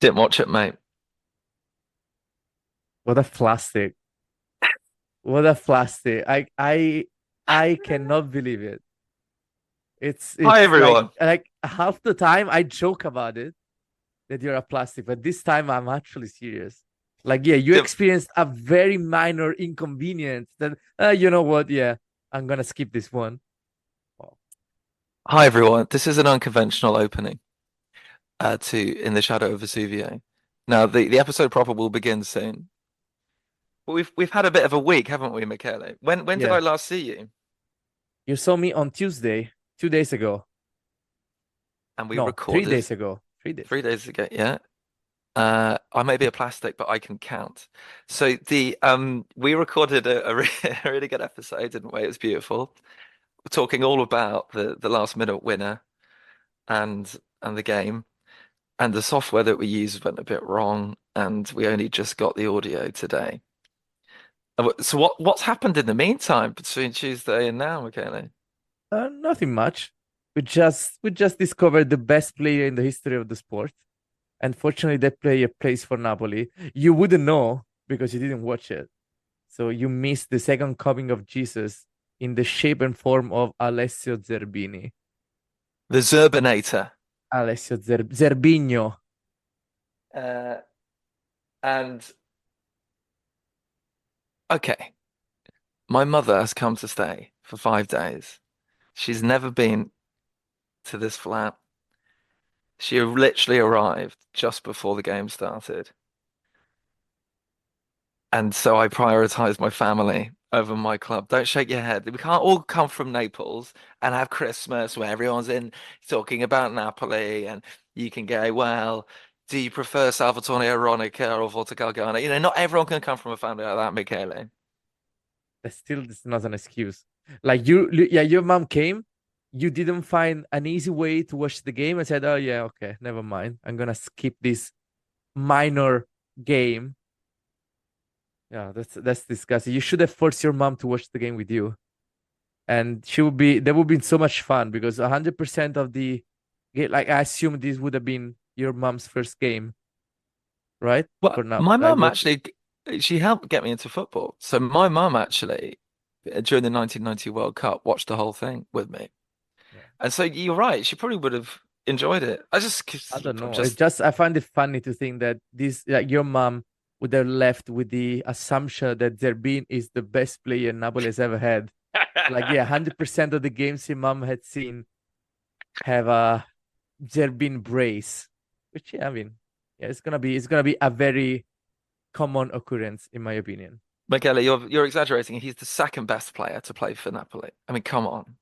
Didn't watch it, mate. What a plastic. What a plastic. I cannot believe it. It's Hi, it's like everyone. like half the time I joke about it that you're a plastic, but this time I'm actually serious. Like, yeah, you Di- experienced a very minor inconvenience that you know what? Yeah, I'm gonna skip this one. Oh, Hi, everyone. This is an unconventional opening to In the Shadow of Vesuvio. Now, the episode proper will begin soon. But we've had a bit of a week, haven't we, Michele? When did yeah. I last see you? You saw me on Tuesday, 2 days ago. And we No, three recorded days ago. 3 days. 3 days ago, yeah. I may be a plastic, but I can count. So the we recorded a really good episode, didn't we? It was beautiful. We're talking all about the last minute winner and the game. And the software that we used went a bit wrong, and we only just got the audio today. So what's happened in the meantime between Tuesday and now, Michele? Nothing much. We just discovered the best player in the history of the sport. Unfortunately, that player plays for Napoli. You wouldn't know because you didn't watch it. So you missed the second coming of Jesus in the shape and form of Alessio Zerbini. The Zerbinator. Zerbinho. Uh, and okay, my mother has come to stay for 5 days. She's never been to this flat. She literally arrived just before the game started. And so I prioritize my family over my club. Don't shake your head. We can't all come from Naples and have Christmas where everyone's in talking about Napoli and you can go, well, do you prefer Salvatore Aronica or Volta Galgano? Not everyone can come from a family like that, Michele. That's still this is not an excuse. Like yeah, your mom came. You didn't find an easy way to watch the game and said, "Oh yeah, okay, never mind. I'm gonna skip this minor game." Yeah, that's disgusting. You should have forced your mom to watch the game with you, and she would be that would be so much fun because 100% of the game, like I assume this would have been your mom's first game, right? Well, For now, my like mum what? actually, she helped get me into football. So my mum actually, during the 1990 World Cup, watched the whole thing with me. Yeah. And so you're right, she probably would have enjoyed it. I don't I'm know. It just just I find it funny to think that this like your mom would have left with the assumption that Zerbin is the best player Napoli has ever had. Like yeah, 100% of the games your mom had seen have a Zerbin brace, which yeah, I mean, yeah, it's gonna be a very common occurrence in my opinion. Michele, you're exaggerating. He's the second best player to play for Napoli. I mean, come on.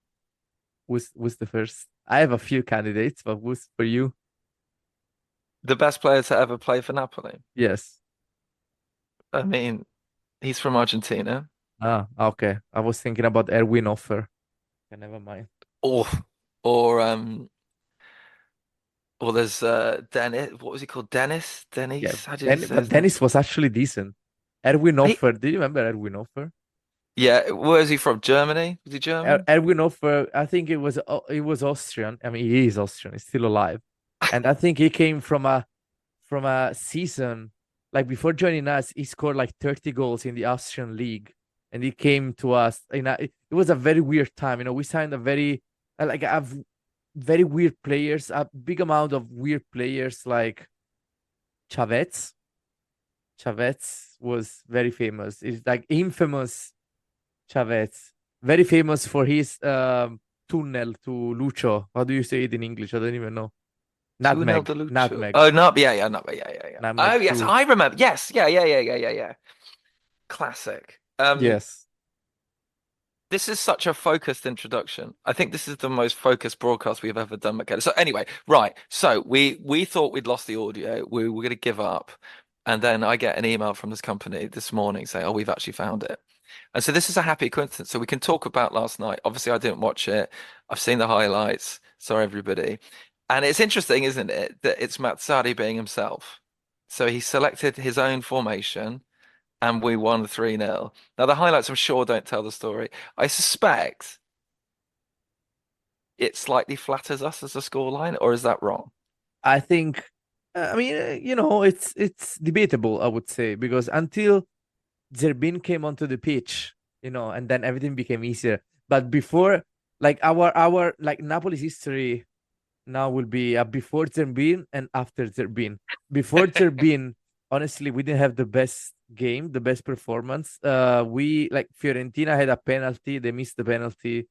Who's the first? I have a few candidates, but who's for you? The best player to ever play for Napoli. Yes. I mean, he's from Argentina. Ah, okay. I was thinking about Erwin Offer. Okay, never mind. Or or there's Dennis. What was he called? Dennis? Yeah, Dennis? How do you say But his name? Dennis was actually decent. Erwin He, Offer. Do you remember Erwin Offer? yeah, where is he from? Germany? Was he German? Erwin Offer. I think it was Austrian. I mean, he is Austrian. He's still alive, and I think he came from a season like before joining us. He scored like 30 goals in the Austrian league, and he came to us. It was a very weird time. We signed a very like a very weird players, a big amount of weird players like Chavez. Chavez was very famous. It's like infamous Chavez, very famous for his tunnel to Lucho. How do you say it in English? I don't even know. 2-0 Nutmeg, Delucho. nutmeg, Oh, no, yeah, yeah, no, yeah, yeah, yeah. Oh, nutmeg yes, too. I remember. Yes, yeah, yeah, yeah, yeah, yeah, yeah. Classic. Yes, This is such a focused introduction. I think this is the most focused broadcast we've ever done, Michaela. So anyway, right. So we thought we'd lost the audio. We were going to give up. And then I get an email from this company this morning saying, "Oh, we've actually found it." And so this is a happy coincidence. So we can talk about last night. Obviously, I didn't watch it. I've seen the highlights. Sorry, everybody. And it's interesting, isn't it, that it's Matsari being himself. So he selected his own formation and we won 3-0. Now, the highlights, I'm sure, don't tell the story. I suspect it slightly flatters us as a scoreline, or is that wrong? I think I mean, it's debatable, I would say, because until Zerbin came onto the pitch, and then everything became easier. But before, like our like Napoli's history now will be before Zerbin and after Zerbin. Before Zerbin, honestly, we didn't have the best game, the best performance. We like Fiorentina had a penalty, they missed the penalty.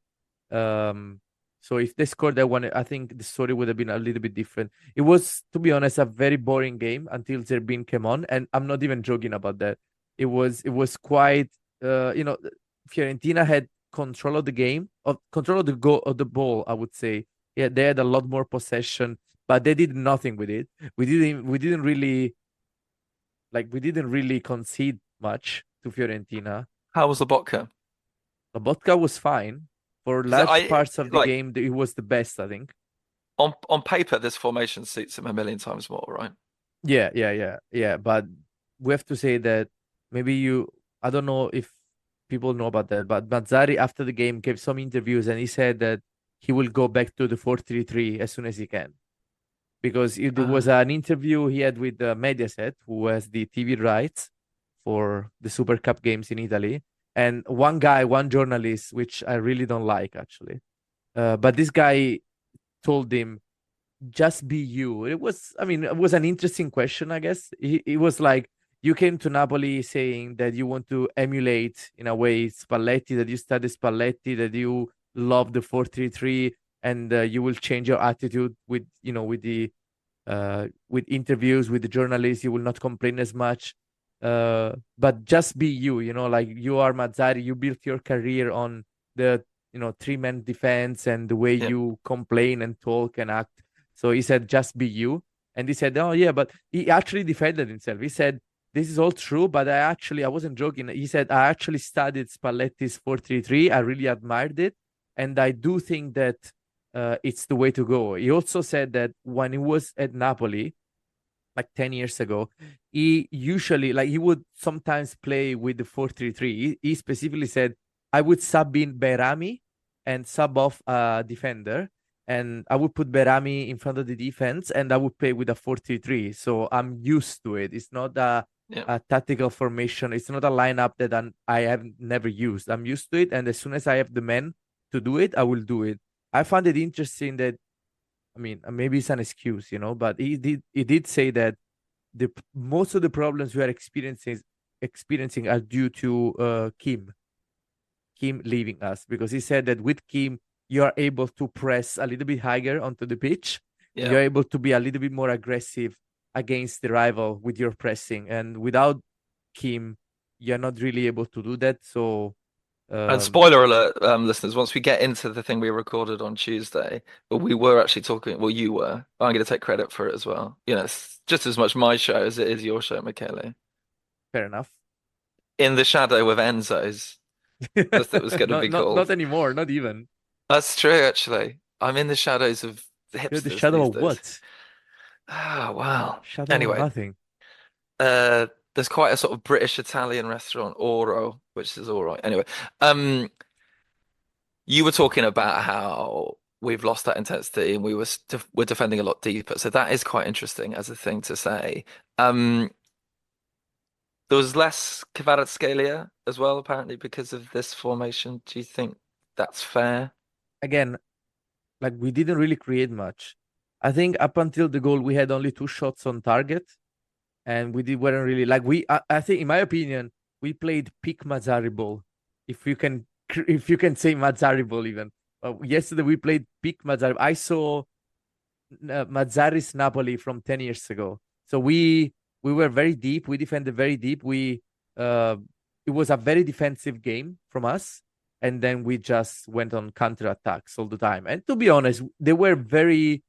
Um, so if they scored that one, I think the story would have been a little bit different. It was, to be honest, a very boring game until Zerbin came on, and I'm not even joking about that. It was quite Fiorentina had control of the game, of control of the go of the ball, I would say. Yeah, they had a lot more possession, but they did nothing with it. We didn't really concede much to Fiorentina. How was the vodka? Lobotka was fine for Because large I parts of the like game. It was the best, I think. on paper, this formation suits him a million times more, right? Yeah, yeah, yeah, yeah. But we have to say that maybe I don't know if people know about that, but Mazzari after the game gave some interviews and he said that he will go back to the 4-3-3 as soon as he can. Because there was Uh, an interview he had with Mediaset, who has the TV rights for the Super Cup games in Italy. And one guy, one journalist, which I really don't like actually. But this guy told him, just be you. It was an interesting question, I guess. It was like, you came to Napoli saying that you want to emulate, in a way, Spalletti, that you study Spalletti, that you love the 4-3-3, and you will change your attitude with interviews with the journalists. You will not complain as much. But just be you, like you are Mazzari. You built your career on the, three-man defense and the way yeah. you complain and talk and act. So he said, just be you. And he said, oh, yeah, but he actually defended himself. He said, this is all true, but I wasn't joking. He said, I actually studied Spalletti's 4-3-3. I really admired it. And I do think that it's the way to go. He also said that when he was at Napoli, like 10 years ago, he usually, like, he would sometimes play with the 4-3-3. He specifically said, I would sub in Berami and sub off a defender. And I would put Berami in front of the defense and I would play with a 4-3-3. So I'm used to it. It's not Yeah. a tactical formation. It's not a lineup that I have never used. I'm used to it. And as soon as I have the men to do it, I will do it. I found it interesting that, I mean, maybe it's an excuse, but he did say that most of the problems we are experiencing are due to Kim leaving us, because he said that with Kim you are able to press a little bit higher onto the pitch. Yeah. You're able to be a little bit more aggressive against the rival with your pressing, and without Kim, you're not really able to do that. So And um, spoiler alert, listeners, once we get into the thing we recorded on Tuesday, but we were actually talking, well, you were. I'm going to take credit for it as well. It's just as much my show as it is your show, Michele. fair enough. In the Shadow of Enzo's, as it was going to not be not not called. anymore, not even. That's true, actually. I'm in the shadows of the You're the hipsters shadow these of days. what? Ah, wow. Shadow of Anyway, nothing. there's quite a sort of British Italian restaurant, Oro, which is all right. Anyway, um, you were talking about how we've lost that intensity and we're defending a lot deeper. So that is quite interesting as a thing to say. Um, there was less Kvaratskhelia as well, apparently, because of this formation. Do you think that's fair? Again, like, we didn't really create much. I think up until the goal, we had only two shots on target, and weren't really like we. I think, in my opinion, we played peak Mazzari ball, if you can say Mazzari ball even. Yesterday we played peak Mazzari. I saw Mazzari's Napoli from 10 years ago. So we were very deep. We defended very deep. Uh, it was a very defensive game from us, and then we just went on counter attacks all the time. And to be honest, they were very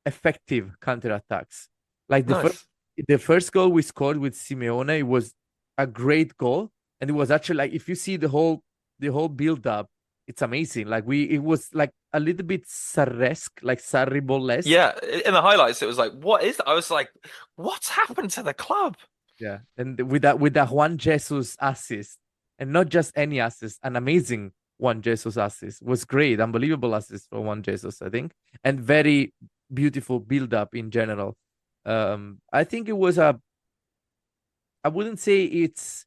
effective counter attacks. Like Nice. the first goal we scored with Simeone, it was a great goal, and it was actually, like, if you see the whole build up, it's amazing. Like, it was like a little bit Sarresque, like Sarri ball-esque. Yeah, in the highlights, it was like, what is that? I was like, what's happened to the club? Yeah, and with that Juan Jesus assist, and not just any assist, an amazing Juan Jesus assist, was great, unbelievable assist for Juan Jesus, I think, and very beautiful build up in general. I think it was I wouldn't say it's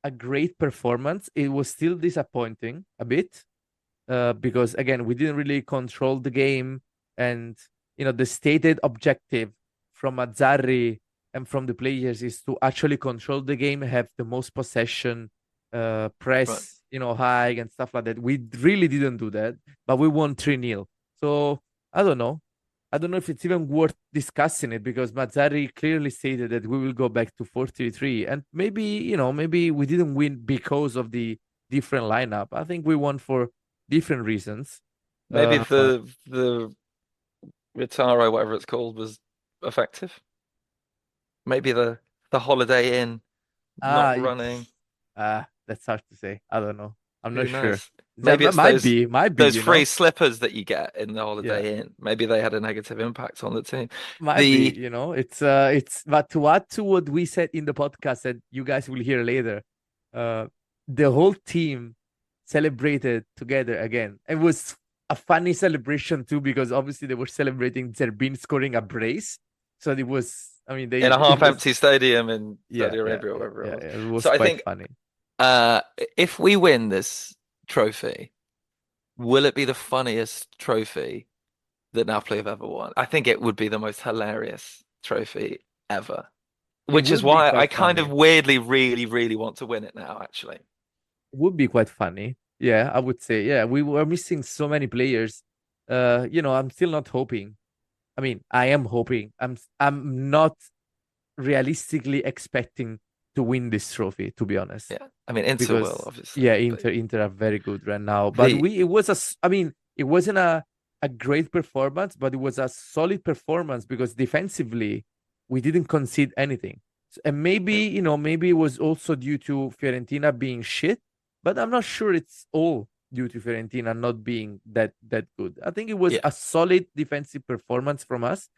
a great performance. It was still disappointing a bit, because again, we didn't really control the game, and the stated objective from Mazzarri and from the players is to actually control the game, have the most possession, Right. press, high and stuff like that. We really didn't do that, but we won 3-0. So I don't know. I don't know if it's even worth discussing it, because Mazzarri clearly stated that we will go back to 4-3-3, and maybe we didn't win because of the different lineup. I think we won for different reasons. Maybe Uh, the Retaro, whatever it's called, was effective. Maybe the Holiday Inn not ah, running. that's hard to say. I don't know. I'm not Who sure. knows? That Maybe it's might be, those free slippers that you get in the yeah, Holiday Inn. Maybe they had a negative impact on the team. might be. The But to add to what we said in the podcast that you guys will hear later, uh, the whole team celebrated together again. It was a funny celebration too, because obviously they were celebrating Zerbin scoring a brace. So it was, I mean, in a it was, half-empty stadium in yeah, Saudi yeah, Arabia or yeah, wherever it yeah, was. yeah. It So was I quite think funny. uh, if we win this trophy, will it be the funniest trophy that Napoli have ever won? I think it would be the most hilarious trophy ever, It which is would be why I quite kind of funny. weirdly, really, really want to win it now, actually. Would be quite funny. Yeah, I would say. Yeah, we were missing so many players. I'm still not hoping. I mean, I am hoping. I'm not realistically expecting to win this trophy, to be honest, Yeah, I mean, Inter will, because obviously, yeah, but Inter are very good right now. But the I mean, it wasn't a great performance, but it was a solid performance because defensively we didn't concede anything. And maybe, maybe it was also due to Fiorentina being shit, but I'm not sure it's all due to Fiorentina not being that good. I think it was yeah. a solid defensive performance from us.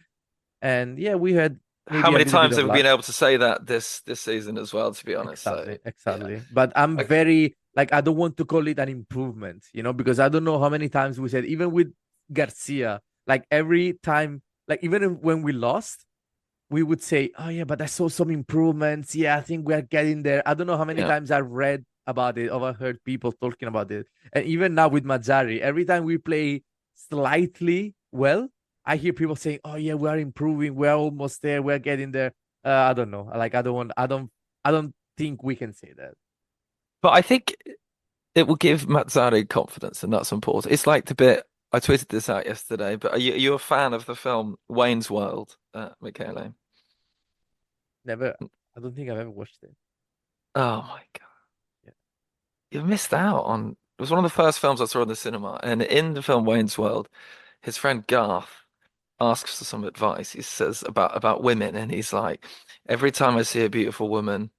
And yeah, we had How maybe a many little bit times of have we been luck. able to say that this season as well, to be honest? So Exactly, yeah. exactly. But I'm Okay. very like I don't want to call it an improvement, because I don't know how many times we said even with Garcia, like every time, like even when we lost, we would say, "Oh yeah, but I saw some improvements. Yeah, I think we are getting there." I don't know how many Yeah. times I've read about it, or I heard people talking about it, and even now with Mazzari, every time we play slightly well, I hear people saying, "Oh yeah, we are improving. We are almost there. We are getting there." I don't know. Like I don't think we can say that. But I think it will give Mazzari confidence, and that's important. It's like the bit I tweeted this out yesterday, but are you a fan of the film Wayne's World, Michele? Never. I don't think I've ever watched it. Oh my God. Yeah. You missed out on it was one of the first films I saw in the cinema. And in the film Wayne's World, his friend Garth asks for some advice. He says about women, and he's like, every time I see a beautiful woman,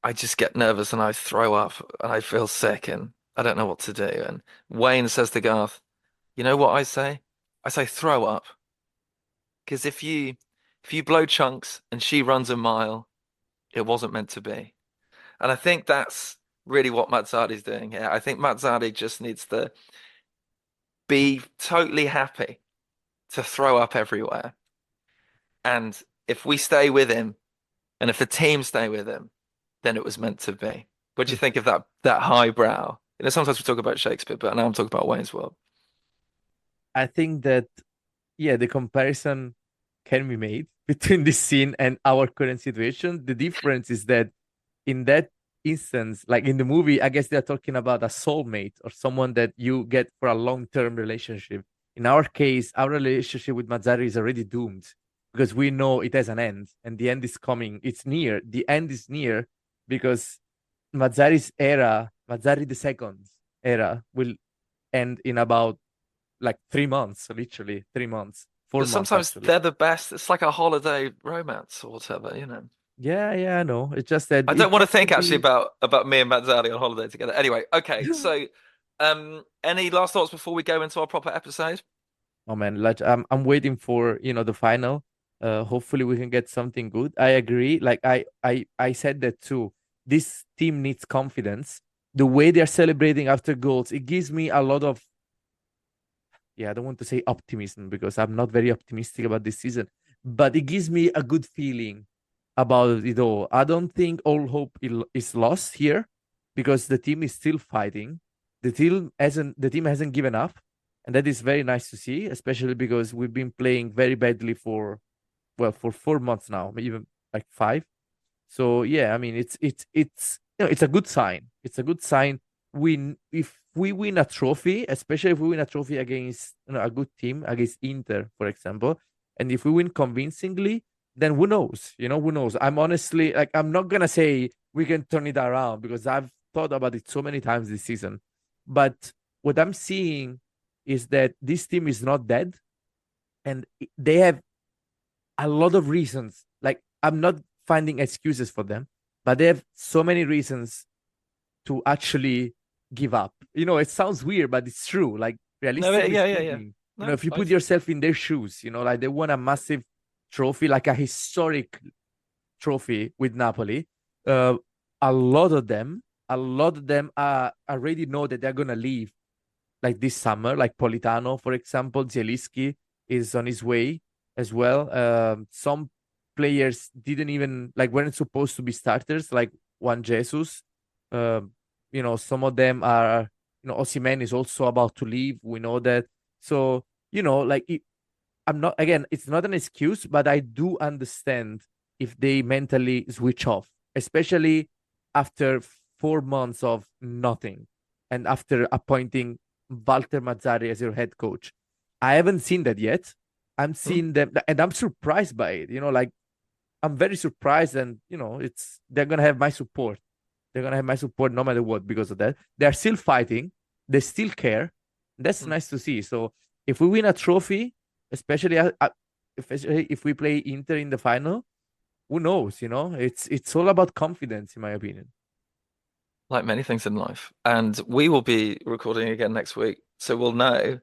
I just get nervous and I throw up and I feel sick and I don't know what to do. And Wayne says to Garth, you know what I say? I say throw up. Because if you blow chunks and she runs a mile, it wasn't meant to be. And I think that's really what Mazzarri's doing here. I think Mazzarri just needs to be totally happy to throw up everywhere. And if we stay with him and if the team stay with him, then it was meant to be. What do you think of that highbrow? Sometimes we talk about Shakespeare, but now I'm talking about Wayne's World. I think that yeah, the comparison can be made between this scene and our current situation. The difference is that in that instance, like in the movie, I guess they're talking about a soulmate or someone that you get for a long-term relationship. In our case, our relationship with Mazzari is already doomed because we know it has an end and the end is coming. It's near. The end is near because Mazzari the second era will end in about like 3 months, literally 3 months, four But months sometimes actually. they're the best. It's like a holiday romance or whatever. Yeah, yeah, I know. It's just that I it don't want to has to think actually be. about me and Mazzarri on holiday together. Anyway, okay. So, any last thoughts before we go into our proper episode? Oh man, like I'm waiting for the final. Hopefully we can get something good. I agree. Like I said that too. This team needs confidence. The way they're celebrating after goals, it gives me a lot of, yeah, I don't want to say optimism because I'm not very optimistic about this season, but it gives me a good feeling about it all. I don't think all hope is lost here because the team is still fighting. The team hasn't given up, and that is very nice to see, especially because we've been playing very badly for 4 months now, even like five. So yeah, I mean it's a good sign. It's a good sign. If we win a trophy, especially if we win a trophy against a good team, against Inter, for example, and if we win convincingly, then who knows? Who knows? I'm honestly like I'm not gonna say we can turn it around because I've thought about it so many times this season. But what I'm seeing is that this team is not dead, and they have a lot of reasons. Like I'm not finding excuses for them, but they have so many reasons to actually give up. It sounds weird, but it's true. Like No, realistically yeah, yeah, yeah. speaking, No, if you I put yourself in their shoes, like they won a massive trophy, like a historic trophy with Napoli. Uh, a lot of them already know that they're gonna leave like this summer, like Politano, for example. Zielinski is on his way as well. Some players didn't even like weren't supposed to be starters, like Juan Jesus. Um, some of them are. Osimhen is also about to leave. We know that. So like I'm not again. It's not an excuse, but I do understand if they mentally switch off, especially after 4 months of nothing, and after appointing Walter Mazzari as your head coach. I haven't seen that yet. I'm mm, seeing them, and I'm surprised by it. Like I'm very surprised, and they're gonna have my support. They're gonna have my support no matter what because of that. They're still fighting. They still care. That's mm. nice to see. So if we win a trophy, especially especially if we play Inter in the final, who knows? It's all about confidence, in my opinion. Like many things in life. And we will be recording again next week, so we'll know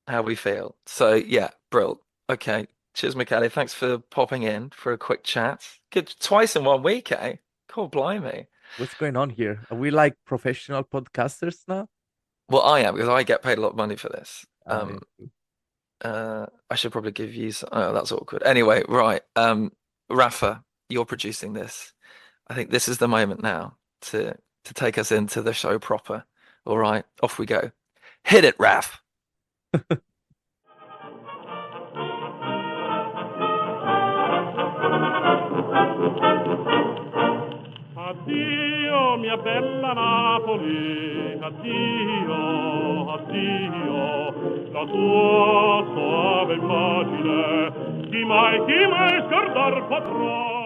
how we feel. So yeah, brilliant. Okay. Cheers, Michele. Thanks for popping in for a quick chat. Good twice in 1 week, eh? God blimey. What's going on here? Are we like professional podcasters now? Well, I am because I get paid a lot of money for this. Yeah. I should probably give you some, oh, that's awkward. Anyway, right. Raffa, you're producing this. I think this is the moment now to take us into the show proper. All right, off we go. Hit it, Raf. Addio, mia bella Napoli, addio, addio, la tua soave immagine, chi mai scordar potrà.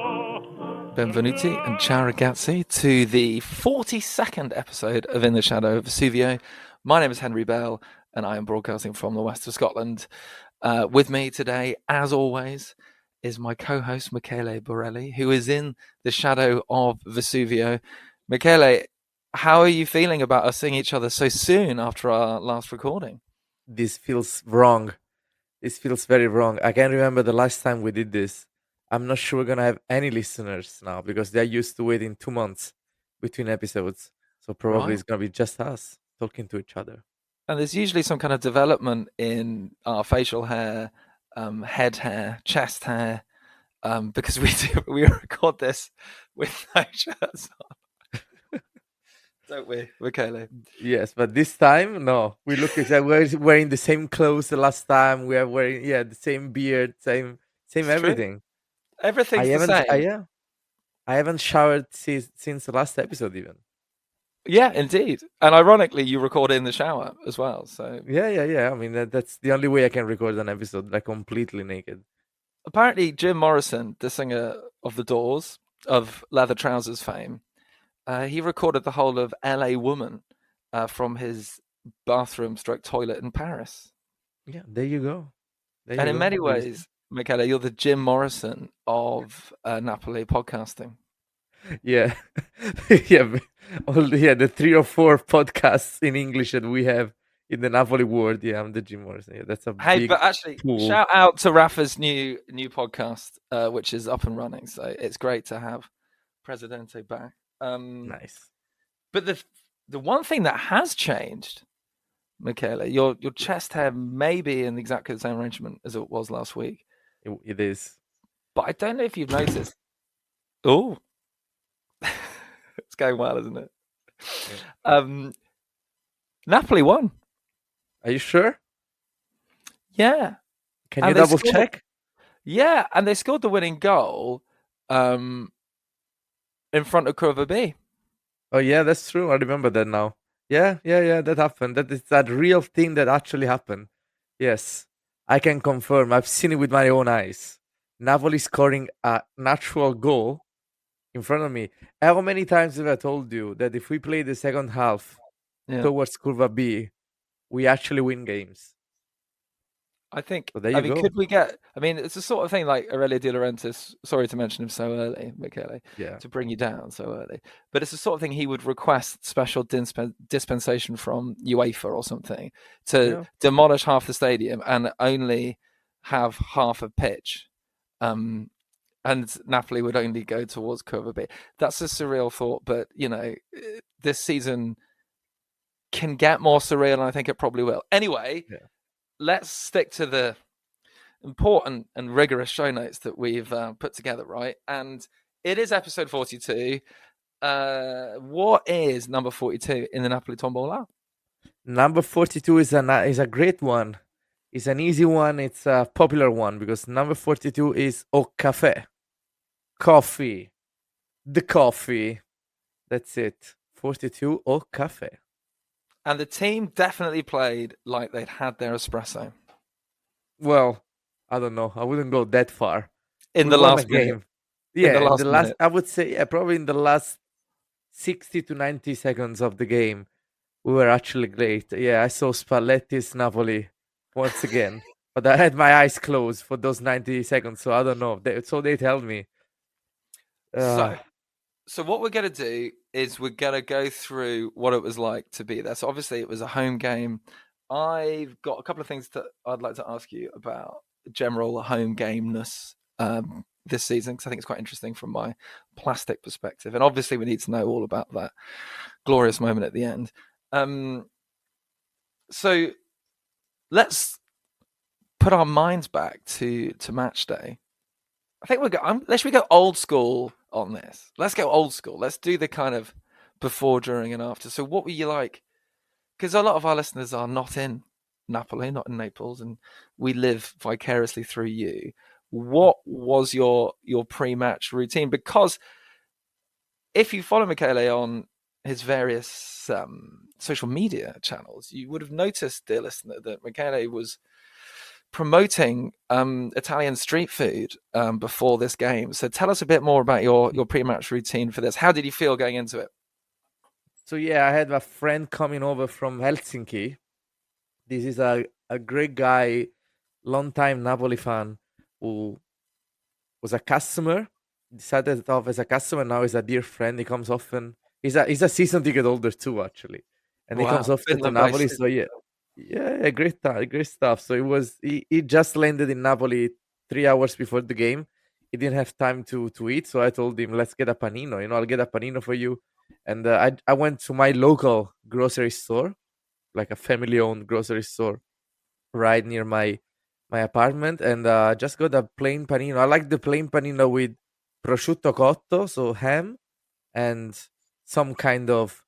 Benvenuti and ciao ragazzi to the 42nd episode of In the Shadow of Vesuvio. My name is Henry Bell and I am broadcasting from the west of Scotland. With me today, as always, is my co-host Michele Borelli, who is in the shadow of Vesuvio. Michele, how are you feeling about us seeing each other so soon after our last recording? This feels wrong. This feels very wrong. I can't remember the last time we did this. I'm not sure we're gonna have any listeners now because they're used to waiting 2 months between episodes. So probably Right. it's gonna be just us talking to each other. And there's usually some kind of development in our facial hair, head hair, chest hair, because we record this with no shirts on, don't we, Michele? Yes, but this time, no. We look exactly we're wearing the same clothes the last time. We are wearing the same beard, same It's true. everything. I Everything's the haven't same. yeah. I haven't showered since the last episode even. Yeah, indeed. And ironically, you record in the shower as well. So Yeah. I mean that's the only way I can record an episode like completely naked. apparently, Jim Morrison, the singer of The Doors, of Leather Trousers fame, he recorded the whole of L.A. Woman from his bathroom stroke toilet in Paris. Yeah, there you go. There And you in go. many ways, Michele, you're the Jim Morrison of Napoli podcasting. Yeah. yeah. The 3 or 4 podcasts in English that we have in the Napoli world. Yeah, I'm the Jim Morrison. Yeah, that's a Hey, big but actually, pool. shout out to Rafa's new podcast, which is up and running. So it's great to have Presidente back. Nice. But the one thing that has changed, Michele, your chest hair may be in exactly the same arrangement as it was last week, It is. But I don't know if you've noticed. Oh, it's going well, isn't it? Yeah. Napoli won. Are you sure? Yeah, Can you and they double scored. check? Yeah, and they scored the winning goal in front of Curva B. Oh yeah, that's true. I remember that now. Yeah, that happened. That is that real thing that actually happened. Yes, I can confirm. I've seen it with my own eyes. Napoli scoring a natural goal in front of me. How many times have I told you that if we play the second half Yeah. towards Curva B, we actually win games? I think, So there I you mean, go. could we get, I mean, it's the sort of thing like Aurelio De Laurentiis, sorry to mention him so early, Michele, Yeah, to bring you down so early, but it's the sort of thing he would request special dispensation from UEFA or something to yeah. demolish half the stadium and only have half a pitch. Um, and Napoli would only go towards Curva B. That's a surreal thought, but, this season can get more surreal, and I think it probably will. Anyway, Yeah. let's stick to the important and rigorous show notes that we've put together, right? And it is episode 42. What is number 42 in the Napoli Tombola? Number 42 is a great one. It's an easy one. It's a popular one because number 42 is Au Café. Coffee. The coffee. That's it. 42 Au Café. And the team definitely played like they'd had their espresso Well, I don't know. I wouldn't go that far. in We the won a last minute. game. In the Yeah, in the last last, minute. I would say, yeah, probably in the last 60 to 90 seconds of the game, we were actually great. Yeah, I saw Spalletti's Napoli once again, but I had my eyes closed for those 90 seconds, so I don't know. So they tell me. Uh, So, so what we're going to do is we're going to go through what it was like to be there. So obviously it was a home game. I've got a couple of things that I'd like to ask you about general home gameness this season, because I think it's quite interesting from my plastic perspective. And obviously we need to know all about that glorious moment at the end. So let's put our minds back to match day. I think let's we go old school on this. Let's go old school. Let's do the kind of before, during, and after. So, what were you like? Because a lot of our listeners are not in Napoli, not in Naples, and we live vicariously through you. What was your pre-match routine? Because if you follow Michele on his various social media channels, you would have noticed, dear listener, that Michele was promoting Italian street food before this game. So tell us a bit more about your pre-match routine for this. How did you feel going into it? so yeah, I had a friend coming over from Helsinki. This is a great guy, long time Napoli fan who was a customer, decided off as a customer. Now he's a dear friend. He comes often. He's a season ticket holder too, actually, and he comes Wow, often been to there by Napoli. So yeah, great stuff. So he just landed in Napoli 3 hours before the game. He didn't have time to eat, so I told him, "Let's get a panino. I'll get a panino for you." And I went to my local grocery store, like a family owned grocery store right near my apartment, and just got a plain panino. I like the plain panino with prosciutto cotto, so ham, and some kind of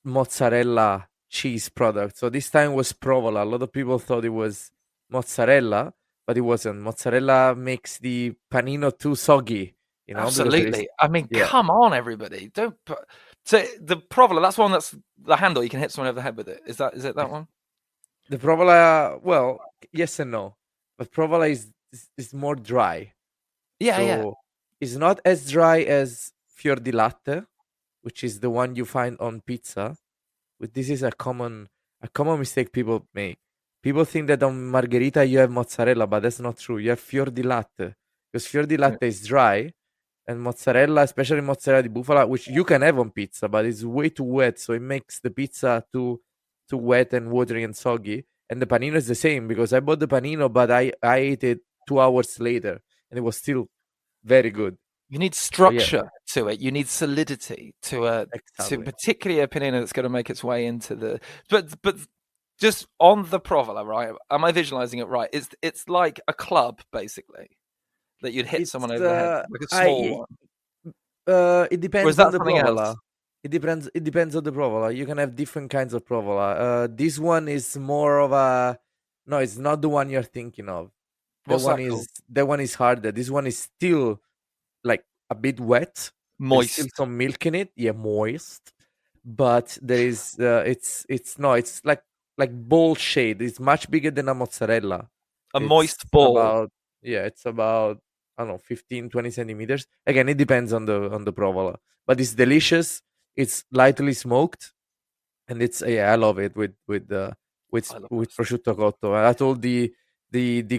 mozzarella cheese product. So this time was provola. A lot of people thought it was mozzarella, but it wasn't. Mozzarella makes the panino too soggy, because there is Absolutely. I mean, yeah. come on, everybody. Don't put... So the provola, that's one that's the handle. You can hit someone over the head with it. Is it that one? The provola, well, yes and no, but provola is more dry. Yeah, yeah. So it's not as dry as fior di latte, which is the one you find on pizza. But this is a common mistake people make. People think that on margherita you have mozzarella, but that's not true. You have fior di latte because fior di Yeah. latte is dry, and mozzarella, especially mozzarella di bufala, which you can have on pizza, but it's way too wet, so it makes the pizza too wet and watery and soggy. And the panino is the same because I bought the panino, but I ate it 2 hours later, and it was still very good. You need So yeah, structure to it. You need solidity to exactly. particularly a panino that's going to make its way into the. But just on the Provola, right? Am I visualizing it right? It's like a club basically that you'd hit someone It's over the head, like a small one, it or is depends on that the something provola. else? It depends on the provola. You can have different kinds of provola. This one is more of a no, it's not the one you're thinking of. What's that called? That one is harder. This one is still like a bit wet. There's still Moist, some milk in it. Yeah, moist. But there is it's no, it's like ball shade. It's much bigger than a mozzarella. a It's moist ball. about yeah, it's about I don't know, 15, 20 centimeters. Again, it depends on the provola. But it's delicious. It's lightly smoked and it's yeah, I love it I love with roasted. prosciutto cotto. I told the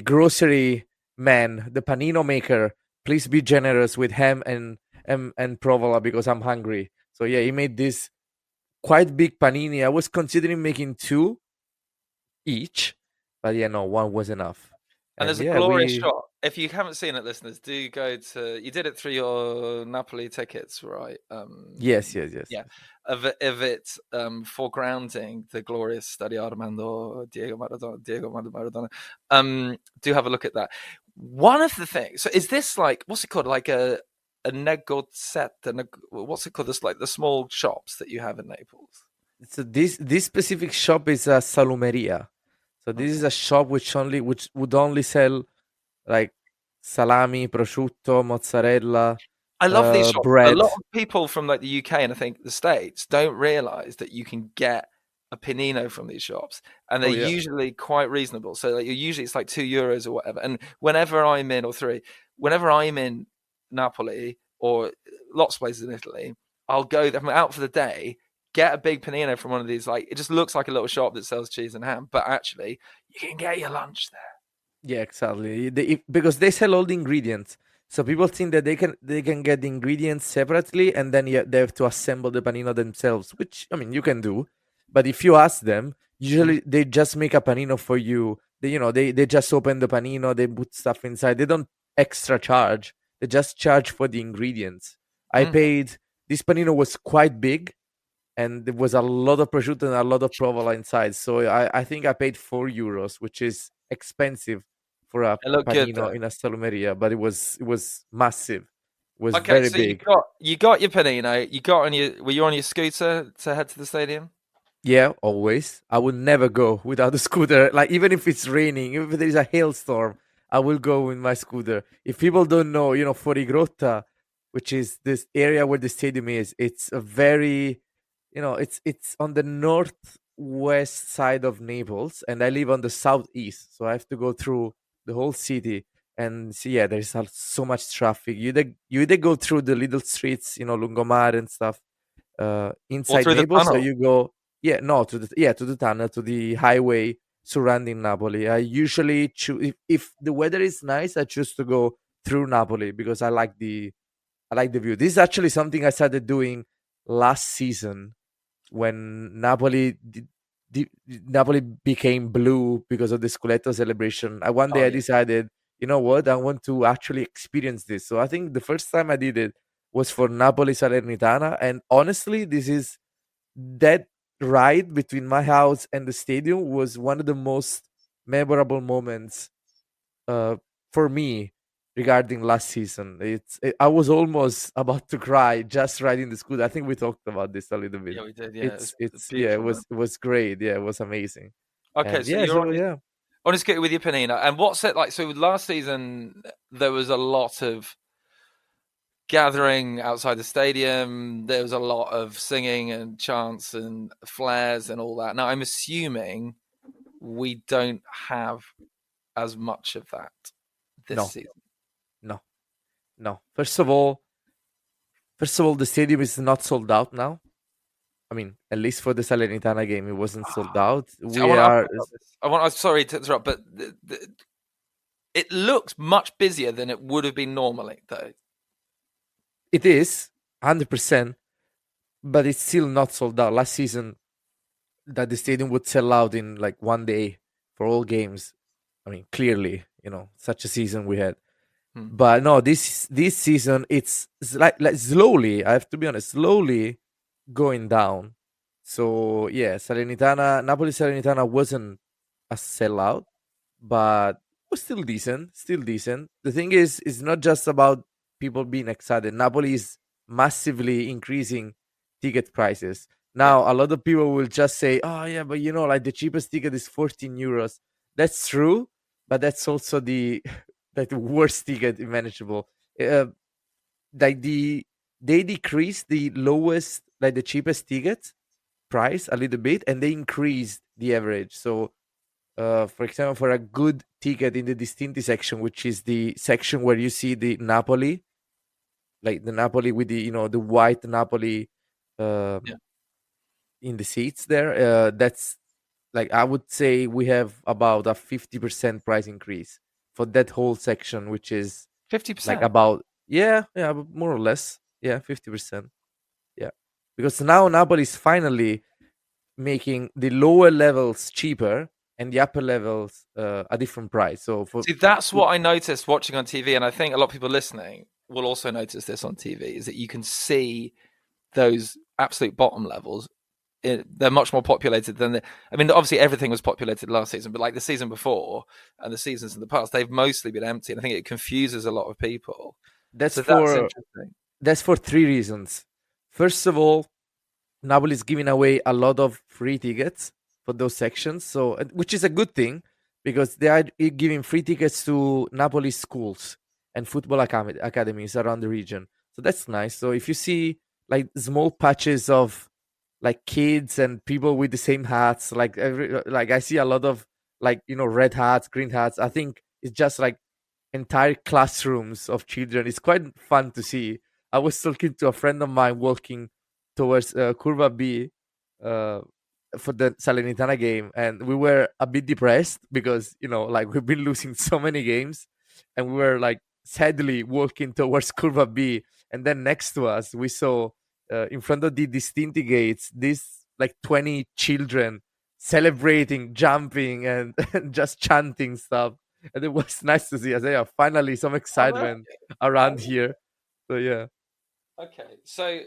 grocery man, the panino maker, please be generous with ham and provola because I'm hungry. So yeah, he made this quite big panini. I was considering making two each, but yeah, no, one was enough. And And there's a yeah, glorious we shot. If you haven't seen it, listeners, do go to. You did it through your Napoli tickets, right? yes. Yeah, of it foregrounding the glorious Stadio Armando Diego Maradona. Do have a look at that. One of the things. So, is this like what's it called? Like a negozette? What's it called? This like the small shops that you have in Naples. so this specific shop is a salumeria. So this is Okay. a shop which would only sell like salami, prosciutto, mozzarella, I love these shops. A bread. lot of people from like the UK and I think the States don't realize that you can get a panino from these shops, and they're Oh yeah. usually quite reasonable. So like usually it's like €2 or whatever. And whenever I'm in or three, whenever I'm in Napoli or lots of places in Italy, I'll go there. I'm out for the day, get a big panino from one of these. Like it just looks like a little shop that sells cheese and ham, but actually you can get your lunch there. Yeah, exactly. Because they sell all the ingredients, so people think that they can get the ingredients separately, and then yeah, they have to assemble the panino themselves. Which I mean, you can do, but if you ask them, Mm, usually they just make a panino for you. They just open the panino, they put stuff inside. They don't extra charge. They just charge for the ingredients. I mm. paid. This panino was quite big, and there was a lot of prosciutto and a lot of provola inside. So I think I paid €4, which is expensive for a They look good panino though. in a salumeria, but it was massive. It was Okay, very so you big. got you got your panino. You got on your were you on your scooter to head to the stadium? Yeah, always. I would never go without a scooter. Like even if it's raining, if there is a hailstorm, I will go with my scooter. If people don't know, Fuorigrotta, which is this area where the stadium is, it's a very, it's on the northwest side of Naples, and I live on the southeast, so I have to go through the whole city. And see, yeah, there's so much traffic. You either go through the little streets, Lungomare and stuff, Or inside through the Naples, or tunnel? you go yeah no to the tunnel, to the highway surrounding Napoli. I usually choose if the weather is nice. I choose to go through Napoli because I like the view. This is actually something I started doing last season when Napoli became blue because of the Scudetto celebration. One Oh day I yeah. decided, you know what, I want to actually experience this. So I think the first time I did it was for Napoli Salernitana, and honestly, this is that ride between my house and the stadium was one of the most memorable moments uh, for me regarding last season. I was almost about to cry just riding the scooter. I think we talked about this a little bit. Yeah, we did. Yeah, it's It's yeah, beautiful, man. it was great. Yeah, it was amazing. Okay, And so yeah, you're so yeah, on a scooter with your panino, and what's it like? So last season there was a lot of gathering outside the stadium. There was a lot of singing and chants and flares and all that. Now I'm assuming we don't have as much of that this no, season. no, no. First of all, the stadium is not sold out now. I mean, at least for the Salernitana game, it wasn't sold out. See, I We want to ask are you about this. I'm sorry to interrupt, but it looks much busier than it would have been normally, though. It is 100%, but it's still not sold out. Last season, that the stadium would sell out in like one day for all games. I mean, clearly, such a season we had. Hmm. But no, this season it's like slowly. I have to be honest, slowly going down. So yeah, Napoli Salernitana wasn't a sellout, but was still decent, still decent. The thing is, it's not just about people being excited. Napoli is massively increasing ticket prices. Yeah. Now, a lot of people will just say, "Oh yeah, but like the cheapest ticket is 14 euros." That's true, but that's also the like the worst ticket imaginable. Uh, like they decreased the lowest, like the cheapest ticket price a little bit, and they increased the average. So for example, for a good ticket in the Distinti section, which is the section where you see the Napoli, like the Napoli with the the white Napoli Yeah. um, in the seats there, that's like I would say we have about a 50% price increase for that whole section, which is like 50%. about yeah more or less, yeah, 50%, yeah, because now Napoli is finally making the lower levels cheaper and the upper levels a different price. So for See, that's what I noticed watching on TV, and I think a lot of people listening will also notice this on TV, is that you can see those absolute bottom levels. They're much more populated than I mean, obviously everything was populated last season, but like the season before and the seasons in the past, they've mostly been empty, and I think it confuses a lot of people. that's So that's for interesting. that's for three reasons. First of all, Napoli is giving away a lot of free tickets for those sections, so which is a good thing because they are giving free tickets to Napoli schools and football academies around the region. So that's nice. So if you see like small patches of like kids and people with the same hats, like like I see a lot of like red hats, green hats. I think it's just like entire classrooms of children. It's quite fun to see. I was talking to a friend of mine walking towards Curva B uh, for the Salernitana game, and we were a bit depressed because like we've been losing so many games, and we were like sadly walking towards Curva B, and then next to us we saw in front of the Distinti gates these like 20 children celebrating, jumping, and, and just chanting stuff, and it was nice to see. I say, yeah, finally some Oh, really? excitement around here. So yeah, Okay. So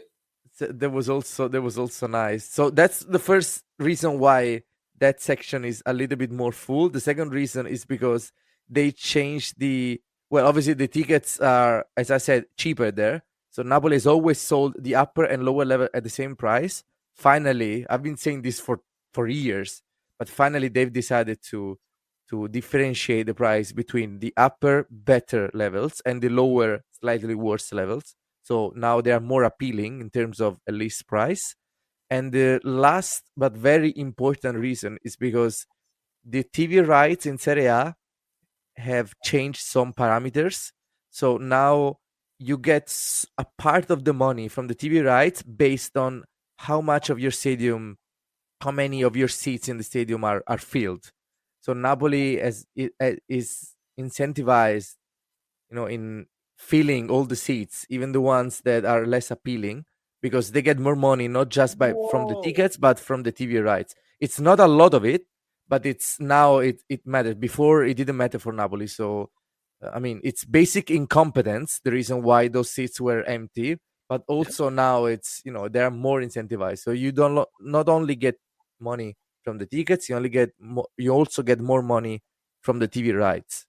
there was also nice. So that's the first reason why that section is a little bit more full. The second reason is because they changed the well, obviously the tickets are, as I said, cheaper there. So Napoli has always sold the upper and lower level at the same price. Finally, I've been saying this for years, but finally they've decided to differentiate the price between the upper better levels and the lower slightly worse levels. So now they are more appealing in terms of a list price. And the last but very important reason is because the TV rights in Serie A have changed some parameters. So now you get a part of the money from the TV rights based on how much of your stadium, how many of your seats in the stadium are filled. So Napoli is incentivized, in filling all the seats, even the ones that are less appealing, because they get more money not just by from the whoa. tickets but from the TV rights. It's not a lot of it, but it's now it matters. Before it didn't matter for Napoli, so I mean it's basic incompetence the reason why those seats were empty, but Yeah. also now it's they are more incentivized. So you don't not only get money from the tickets, you also get more money from the TV rights.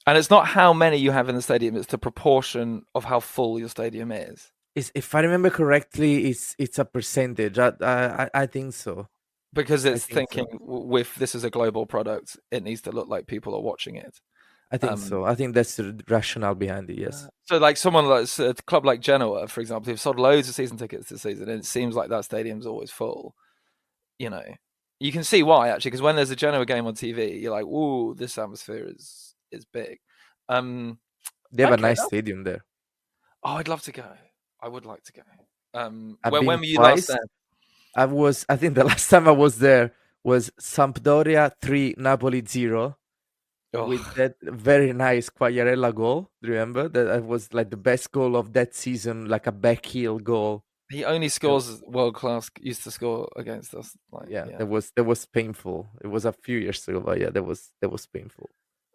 And it's not how many you have in the stadium; it's the proportion of how full your stadium is. Is if I remember correctly, it's a percentage. I think so. Because I it's think thinking so. with this is a global product, it needs to look like people are watching it. I think Um, so. I think that's the rationale behind it. Yes. so like someone like a club like Genoa, for example, who've sold loads of season tickets this season, and it seems like that stadium's always full. You know, you can see why actually, because when there's a Genoa game on TV, you're like, "Ooh, this atmosphere is big." Um, They have a okay, nice stadium there. oh, I'd love to go. I would like to go. I've When been were you last twice. there? I think the last time I was there was Sampdoria 3, Napoli 0, with Oh, that very nice Quagliarella goal. Do you remember? That was like the best goal of that season, like a back heel goal. he only Uh, scores world class. Used to score against us. Like, Yeah, yeah. that was painful. It was a few years ago, but yeah, that was painful.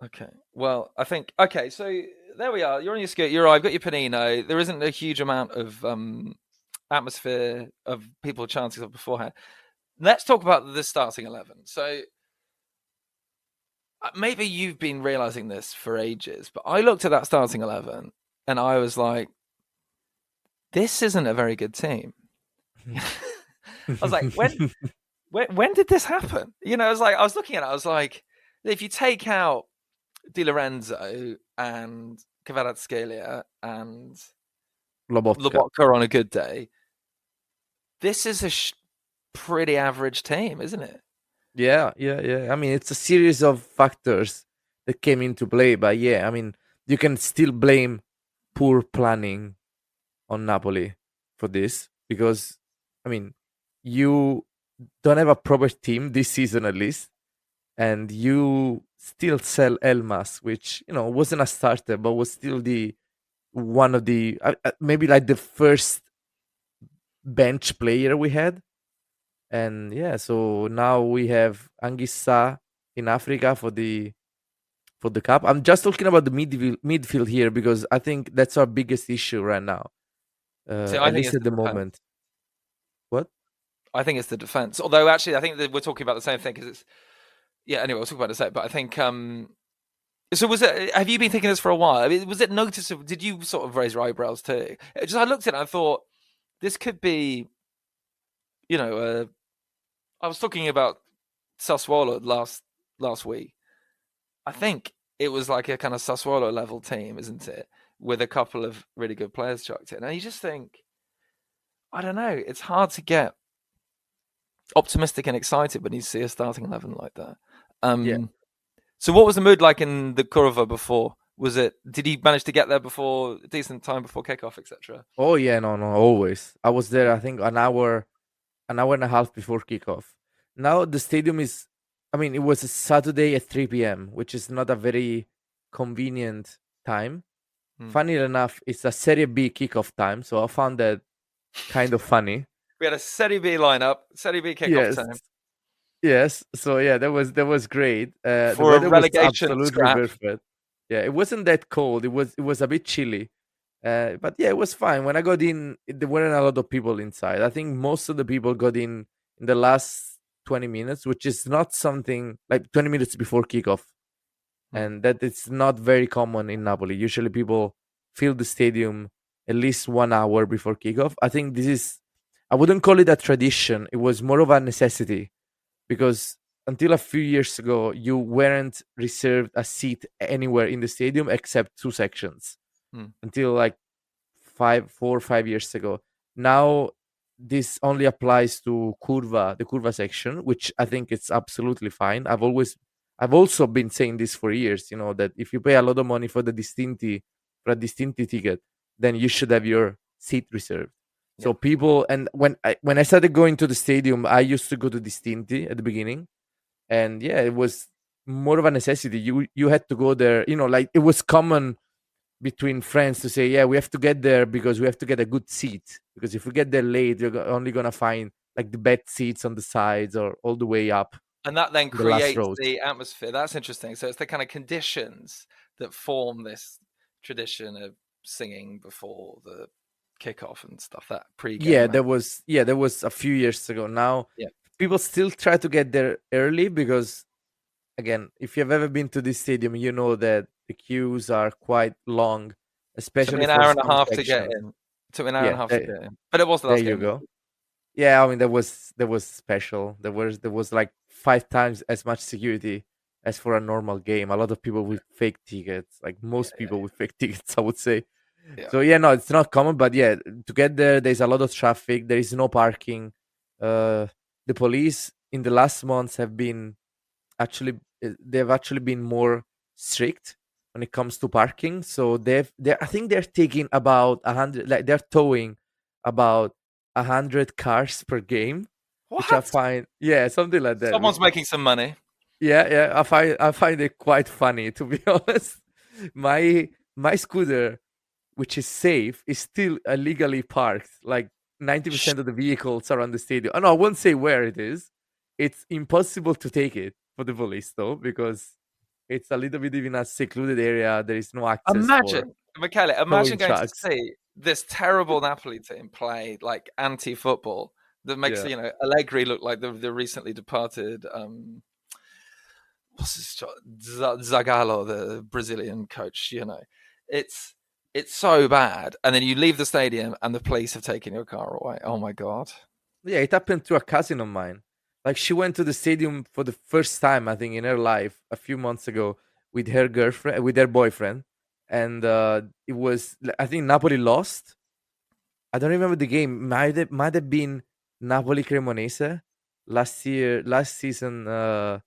Okay. Well, I think okay. So there we are. You're on your skirt. You're right. I've got your panino. There isn't a huge amount of atmosphere of people chanting beforehand. Let's talk about the starting 11. So maybe you've been realizing this for ages, but I looked at that starting 11 and I was like, this isn't a very good team. I was like, when did this happen? I was looking at it, I was like, if you take out Di Lorenzo and Kvaratskhelia and Lobotka on a good day, this is a pretty average team, isn't it? Yeah. I mean, it's a series of factors that came into play, but yeah, I mean, you can still blame poor planning on Napoli for this because, I mean, you don't have a proper team this season at least, and you still sell Elmas, which wasn't a starter, but was still the one of the maybe like the first bench player we had. And yeah, so now we have Anguissa in Africa for the cup. I'm just talking about the midfield here because I think that's our biggest issue right now, See, I at think least it's at the the defense. moment. What? I think it's the defense. Although actually, I think that we're talking about the same thing because it's Anyway, we'll talk about it in a sec. But I think so was it? Have you been thinking this for a while? I mean, was it noticeable? Did you sort of raise your eyebrows too? I looked at it and I thought this could be, I was talking about Sassuolo last week. I think it was like a kind of Sassuolo level team, isn't it? With a couple of really good players chucked in. And you just think, I don't know, it's hard to get optimistic and excited when you see a starting 11 like that. Yeah. So what was the mood like in the Curva before? Did he manage to get there before a decent time before kickoff, etc.? Oh yeah, no, always. I was there. I think an hour and a half before kickoff. Now the stadium is. I mean, it was a Saturday at 3 p.m., which is not a very convenient time. Funny enough, it's a Serie B kickoff time, so I found that kind of funny. We had a Serie B lineup, Serie B kickoff Yes, time yes. So yeah, that was great. The for a weather was relegation absolutely scrap. perfect. Yeah, it wasn't that cold. It was a bit chilly, but yeah, it was fine. When I got in, there weren't a lot of people inside. I think most of the people got in the last 20 minutes, which is not something like 20 minutes before kickoff, and that it's not very common in Napoli. Usually, people fill the stadium at least 1 hour before kickoff. I think this is. I wouldn't call it a tradition. It was more of a necessity because until a few years ago, you weren't reserved a seat anywhere in the stadium except two sections until like 4 or 5 years ago. Now this only applies to Curva, the Curva section, which I think it's absolutely fine. I've also been saying this for years, that if you pay a lot of money for for a Distinti ticket, then you should have your seat reserved. So people, and when I started going to the stadium, I used to go to Distinti at the beginning, and yeah, it was more of a necessity. You had to go there, like it was common between friends to say, yeah, we have to get there because we have to get a good seat. Because if we get there late, you're only gonna find like the bed seats on the sides or all the way up. And that then the last creates rows. the atmosphere. That's interesting. So it's the kind of conditions that form this tradition of singing before the kickoff and stuff. That pre-game. Yeah, there was a few years ago. Now people still try to get there early because, again, if you've ever been to this stadium, you know that the queues are quite long, especially an for hour and a some half to get sections. in. Took an hour and a half to there, get in. But it was the there last you game. go. Yeah, I mean there was special. There was like 5 times as much security as for a normal game. A lot of people with fake tickets, like most people with fake tickets, I would say. Yeah. So yeah, no, it's not common, but yeah, to get there's a lot of traffic. There is no parking. The police in the last months have been they've actually been more strict when it comes to parking. So I think they're taking about 100, like they're towing about 100 cars per game, which I What? find, yeah, something like that. Someone's making some money. Yeah, I find it quite funny, to be honest. My scooter, which is safe, is still illegally parked. Like 90% of the vehicles around the stadium. Oh, no, I won't say where it is. It's impossible to take it for the police, though, because it's a little bit in a secluded area. There is no access for Michele, imagine towing going to trucks. see this terrible Napoli team play like anti-football that makes Allegri look like the recently departed what's his Zagallo, the Brazilian coach. It's so bad, and then you leave the stadium and the police have taken your car away. Oh my god! Yeah, it happened to a cousin of mine. Like she went to the stadium for the first time, I think, in her life a few months ago with her girlfriend, with her boyfriend, and it was I think Napoli lost. I don't remember the game. Might have been Napoli Cremonese last season, Coppa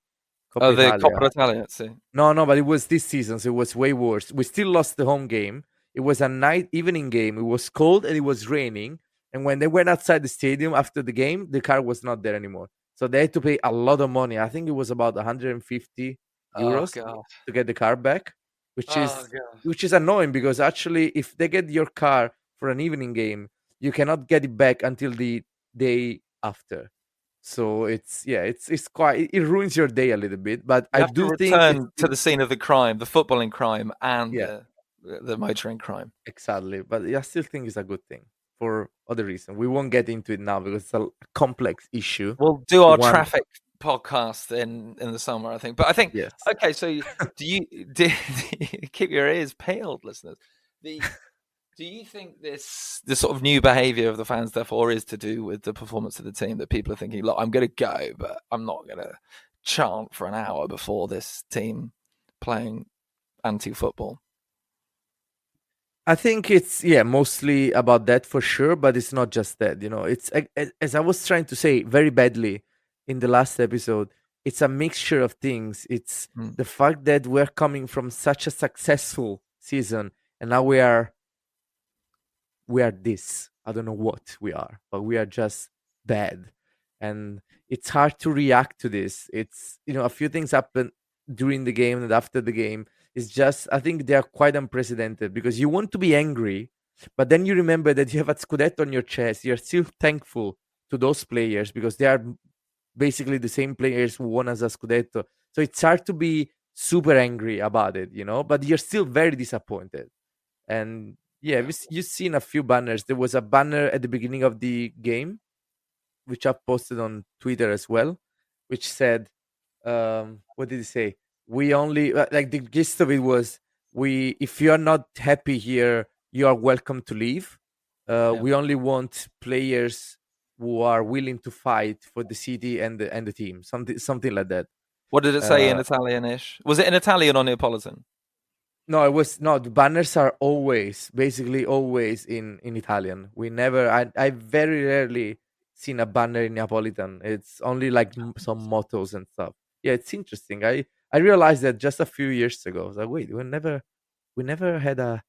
Oh, the Italia. Coppa Italia. See. No, but it was this season, so it was way worse. We still lost the home game. It was a evening game. It was cold and it was raining. And when they went outside the stadium after the game, the car was not there anymore. So they had to pay a lot of money. I think it was about 150 Oh euros god! to get the car back, which Oh is god! which is annoying because actually, if they get your car for an evening game, you cannot get it back until the day after. So it's quite it ruins your day a little bit. But You I have to do think it's return to the scene of the crime, the footballing crime, and yeah, the motoring crime. exactly. But I still think it's a good thing for other reasons. We won't get into it now because it's a complex issue. We'll do our One, traffic podcast in the summer, I think. But I think yes. okay. So do keep your ears peeled, listeners? Do you think this sort of new behaviour of the fans, therefore, is to do with the performance of the team? That people are thinking, look, I'm going to go, but I'm not going to chant for an hour before this team playing anti-football. I think it's mostly about that for sure, but it's not just that. It's as I was trying to say very badly in the last episode. It's a mixture of things. It's the fact that we're coming from such a successful season, and now we are this. I don't know what we are, but we are just bad. And it's hard to react to this. It's, a few things happen during the game and after the game. It's just, I think they are quite unprecedented because you want to be angry, but then you remember that you have a Scudetto on your chest. You're still thankful to those players because they are basically the same players who won as a Scudetto. So it's hard to be super angry about it, but you're still very disappointed. And yeah, you've seen a few banners. There was a banner at the beginning of the game, which I posted on Twitter as well, which said, what did it say? We only like the gist of it was if you are not happy here, you are welcome to leave. We only want players who are willing to fight for the city and the team. Something like that. What did it say in Italian-ish? Was it in Italian or Neapolitan? No, it was no. The banners are basically always in Italian. We never. I very rarely seen a banner in Neapolitan. It's only like some mottos and stuff. Yeah, it's interesting. I realized that just a few years ago. I was like, wait, we never had a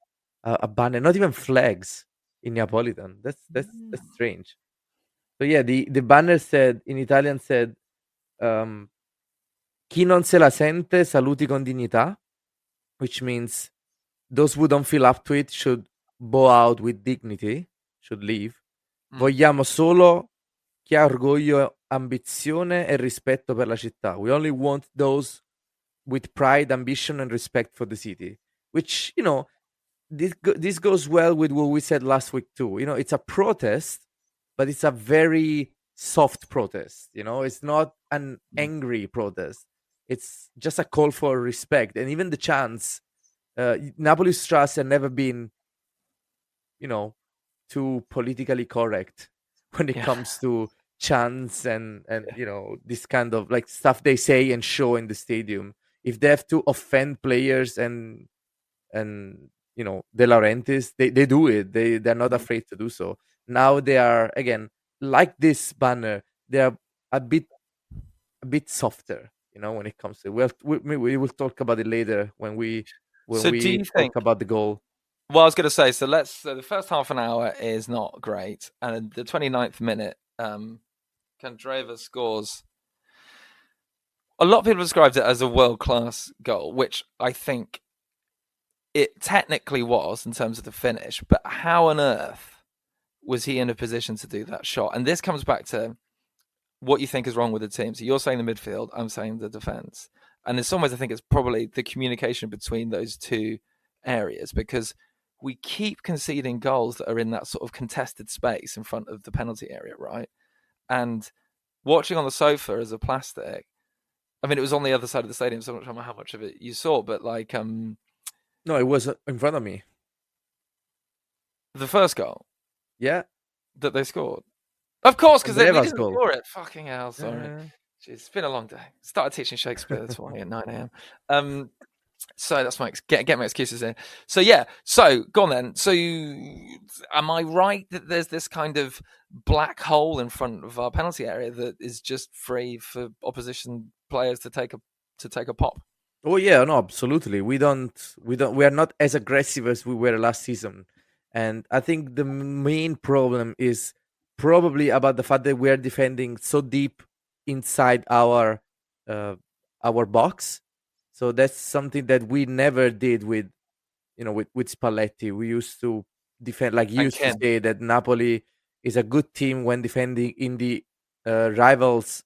banner, not even flags in Neapolitan. That's strange. So yeah, the banner said in Italian said, "Chi non se la sente saluti con dignità," which means those who don't feel up to it should bow out with dignity, should leave. Vogliamo solo chi ha orgoglio, ambizione e rispetto per la città. We only want those with pride, ambition, and respect for the city. Which, this goes well with what we said last week too. It's a protest, but it's a very soft protest. It's not an angry protest. It's just a call for respect, and even the chants. Napoli Strasse have never been, too politically correct when it comes to chants and this kind of like stuff they say and show in the stadium. If they have to offend players and De Laurentiis, they do it. They're not afraid to do so. Now they are again like this banner. They are a bit softer, when it comes to. We will talk about it later when we So do you talk think? about the goal. Well, I was going to say. So the first half an hour is not great, and the 29th minute, Candreva scores. A lot of people described it as a world-class goal, which I think it technically was in terms of the finish. But how on earth was he in a position to do that shot? And this comes back to what you think is wrong with the team. So you're saying the midfield, I'm saying the defense. And in some ways, I think it's probably the communication between those two areas, because we keep conceding goals that are in that sort of contested space in front of the penalty area, right? And watching on the sofa as a plastic, I mean, it was on the other side of the stadium, so I'm not sure how much of it you saw, but like No, it was in front of me. the first goal Yeah. that they scored. Of course, because we Andreva's didn't goal. score it. Fucking hell, sorry. Jeez, it's been a long day. Started teaching Shakespeare this morning at 9 a.m. So that's my get my excuses in. So yeah, so go on then. So am I right that there's this kind of black hole in front of our penalty area that is just free for opposition players to take a pop? Oh yeah, no, absolutely. We are not as aggressive as we were last season. And I think the main problem is probably about the fact that we are defending so deep inside uh our box. So that's something that we never did with with Spalletti. We used to defend, like you And used to Kim, say, that Napoli is a good team when defending in the rivals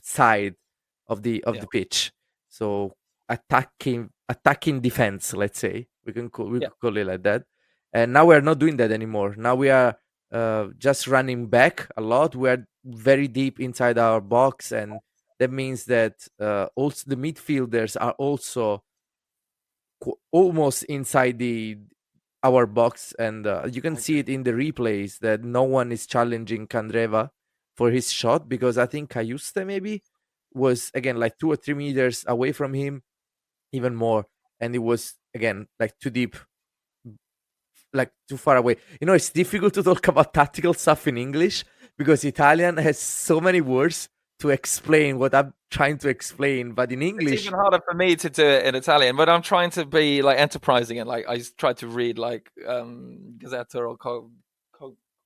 side of the yeah, pitch. So attacking defense, let's say we yeah, could call it like that. And now we are not doing that anymore. Now we are just running back a lot. We are very deep inside our box, and that means that also the midfielders are also almost inside the our box, and you can I see agree. it in the replays that no one is challenging Candreva for his shot, because I think Cayuste maybe was again like 2 or 3 meters away from him, even more, and it was again like too deep, like too far away. It's difficult to talk about tactical stuff in English because Italian has so many words to explain what I'm trying to explain, but in It's English, even harder for me to do it in Italian, but I'm trying to be like enterprising and like I tried to read like Gazzetta or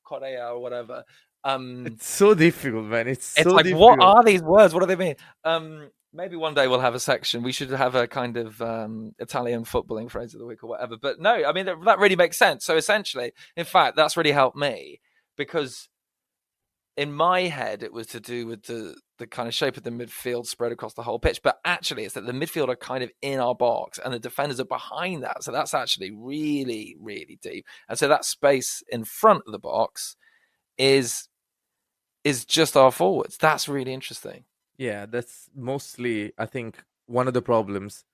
Correa or whatever. it's so difficult, man. It's It's so like, what difficult. are these words? What do they mean? Maybe one day we'll have a section. We should have a kind of Italian footballing phrase of the week or whatever. But no, I mean that really makes sense. So essentially, in fact, that's really helped me because in my head it was to do with the kind of shape of the midfield spread across the whole pitch. But actually, it's that the midfield are kind of in our box and the defenders are behind that. So that's actually really, really deep. And so that space in front of the box is just our forwards. That's really interesting. Yeah, that's mostly, I think, one of the problems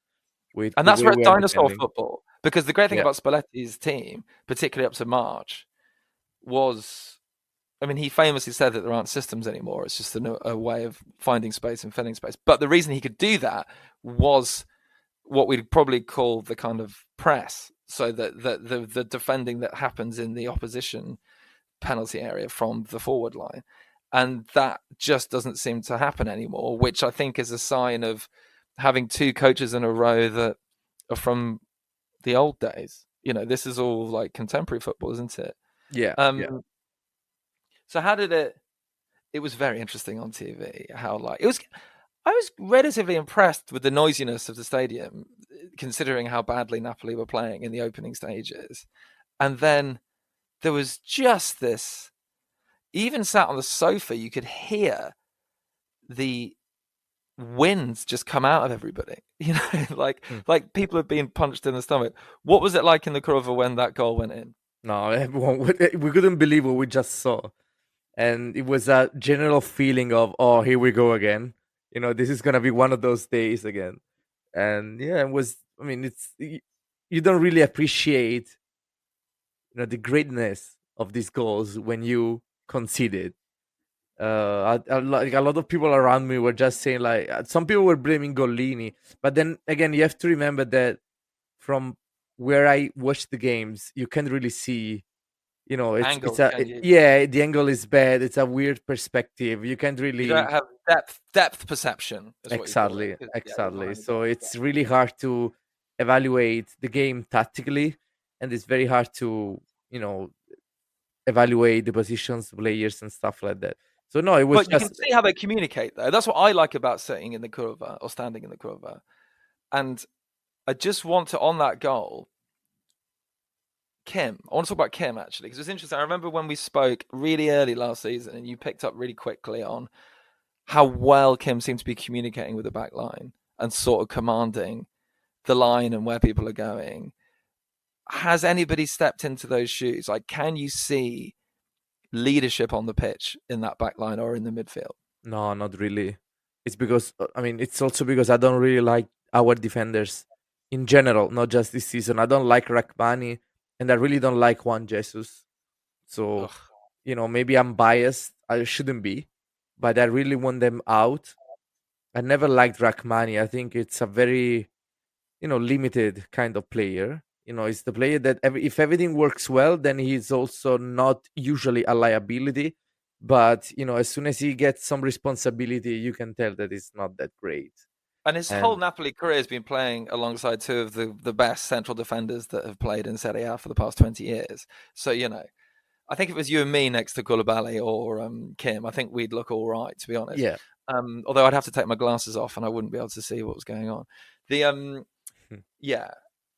with And the that's way where it's we are dinosaur defending. football. Because the great thing Yeah. about Spalletti's team, particularly up to March, was, I mean, he famously said that there aren't systems anymore. It's just a way of finding space and filling space. But the reason he could do that was what we'd probably call the kind of press. So that the defending that happens in the opposition penalty area from the forward line. And that just doesn't seem to happen anymore, which I think is a sign of having two coaches in a row that are from the old days. This is all like contemporary football, isn't it? Yeah. Yeah. So how did it was very interesting on TV how like it was. I was relatively impressed with the noisiness of the stadium, considering how badly Napoli were playing in the opening stages. And then there was just this, even sat on the sofa, you could hear the winds just come out of everybody. Like people have been punched in the stomach. What was it like in the Curva when that goal went in? No, everyone, we couldn't believe what we just saw. And it was a general feeling of, oh, here we go again. This is going to be one of those days again. And yeah, it was, I mean, you don't really appreciate, the greatness of these goals when you concede it. Like a lot of people around me were just saying, like, some people were blaming Gollini, but then again, you have to remember that from where I watch the games, you can't really see. Angles, can you? Yeah, the angle is bad. It's a weird perspective. You can't You really don't have depth perception, is what you call it. exactly 'Cause, yeah, we're exactly. behind the So goal. it's really hard to evaluate the game tactically, and it's very hard to evaluate the positions, players, and stuff like that. So no, it was But you can just see how they communicate, though. That's what I like about sitting in the Curva or standing in the Curva. And I just want to, on that goal, Kim. I want to talk about Kim, actually, because it's interesting. I remember when we spoke really early last season and you picked up really quickly on how well Kim seemed to be communicating with the back line and sort of commanding the line and where people are going. has anybody stepped into those shoes? Like, can you see leadership on the pitch in that back line or in the midfield? No, not really. It's because I mean, it's also because I don't really like our defenders in general, not just this season. I don't like Rakbani, and I really don't like Juan Jesus. So, Ugh. maybe I'm biased. I shouldn't be, but I really want them out. I never liked Rachmani. I think it's a very, limited kind of player. It's the player that if everything works well, then he's also not usually a liability. But, as soon as he gets some responsibility, you can tell that it's not that great. And his whole And Napoli career has been playing alongside two of the best central defenders that have played in Serie A for the past 20 years. So, I think if it was you and me next to Koulibaly or Kim, I think we'd look all right, to be honest. yeah. Although I'd have to take my glasses off and I wouldn't be able to see what was going on. Yeah.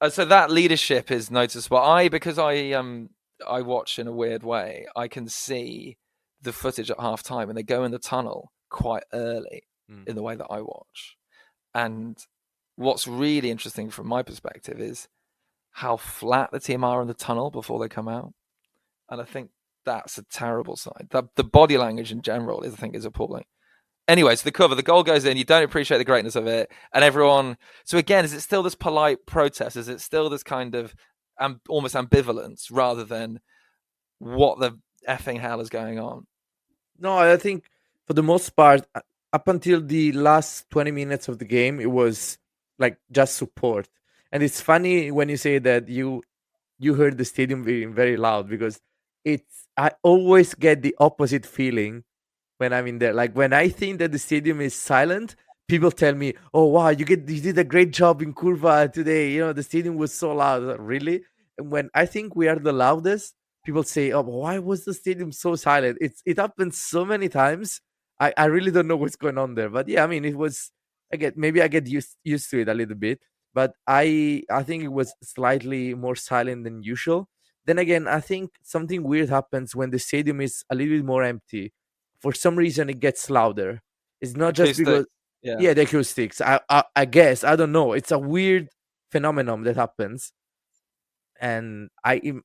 So that leadership is noticeable. Because I watch in a weird way, I can see the footage at half time and they go in the tunnel quite early in the way that I watch. And what's really interesting from my perspective is how flat the team are in the tunnel before they come out. And I think that's a terrible sign. The body language in general I think is appalling. Anyway, so the goal goes in. You don't appreciate the greatness of it, and everyone. So again, is it still this polite protest? Is it still this kind of almost ambivalence rather than what the effing hell is going on? No, I think for the most part, up until the last 20 minutes of the game, it was like just support. And it's funny when you say that you heard the stadium being very loud because I always get the opposite feeling when I'm in there. Like when I think that the stadium is silent, people tell me, "Oh wow, you did a great job in Curva today. The stadium was so loud." Really? And when I think we are the loudest, people say, "Oh, why was the stadium so silent?" It happens so many times. I really don't know what's going on there. But yeah, I mean, it was. I get used to it a little bit, but I think it was slightly more silent than usual. Then again, I think something weird happens when the stadium is a little bit more empty. For some reason, it gets louder. It's not just because, Acoustic, yeah. yeah, the acoustics. I guess I don't know. It's a weird phenomenon that happens, and I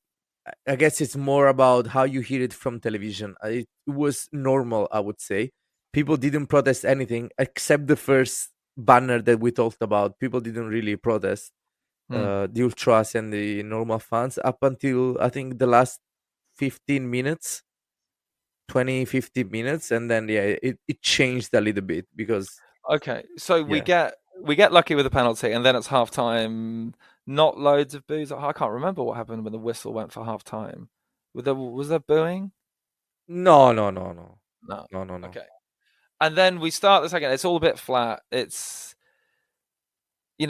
guess it's more about how you hear it from television. It was normal, I would say. People didn't protest anything except the first banner that we talked about. People didn't really protest Hmm. the ultras and the normal fans up until I think the last 15 minutes, 20, 50 minutes, and then yeah, it changed a little bit because Okay, so we yeah. get lucky with a penalty, and then it's half time. Not loads of boos. I can't remember what happened when the whistle went for half time. Was there booing? No, no, no, no, No. no, no, no. Okay. And then we start the second. It's all a bit flat. It's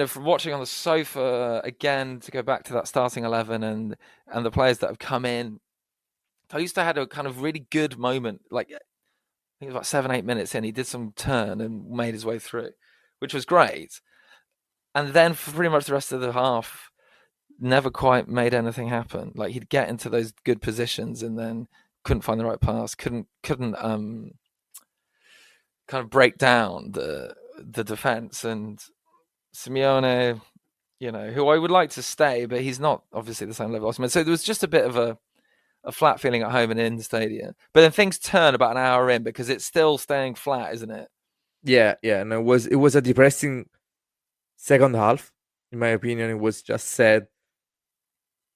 from watching on the sofa again to go back to that starting 11 and the players that have come in. Tausta had a kind of really good moment. Like I think it was about 7-8 minutes in, he did some turn and made his way through, which was great. And then for pretty much the rest of the half, never quite made anything happen. Like he'd get into those good positions and then couldn't find the right pass, couldn't kind of break down the defense. And Simeone, who I would like to stay, but he's not obviously the same level as Osman. So there was just a bit of a flat feeling at home and in the stadium. But then things turn about an hour in because it's still staying flat, isn't it? Yeah, yeah, and it was a depressing second half, in my opinion. It was just sad.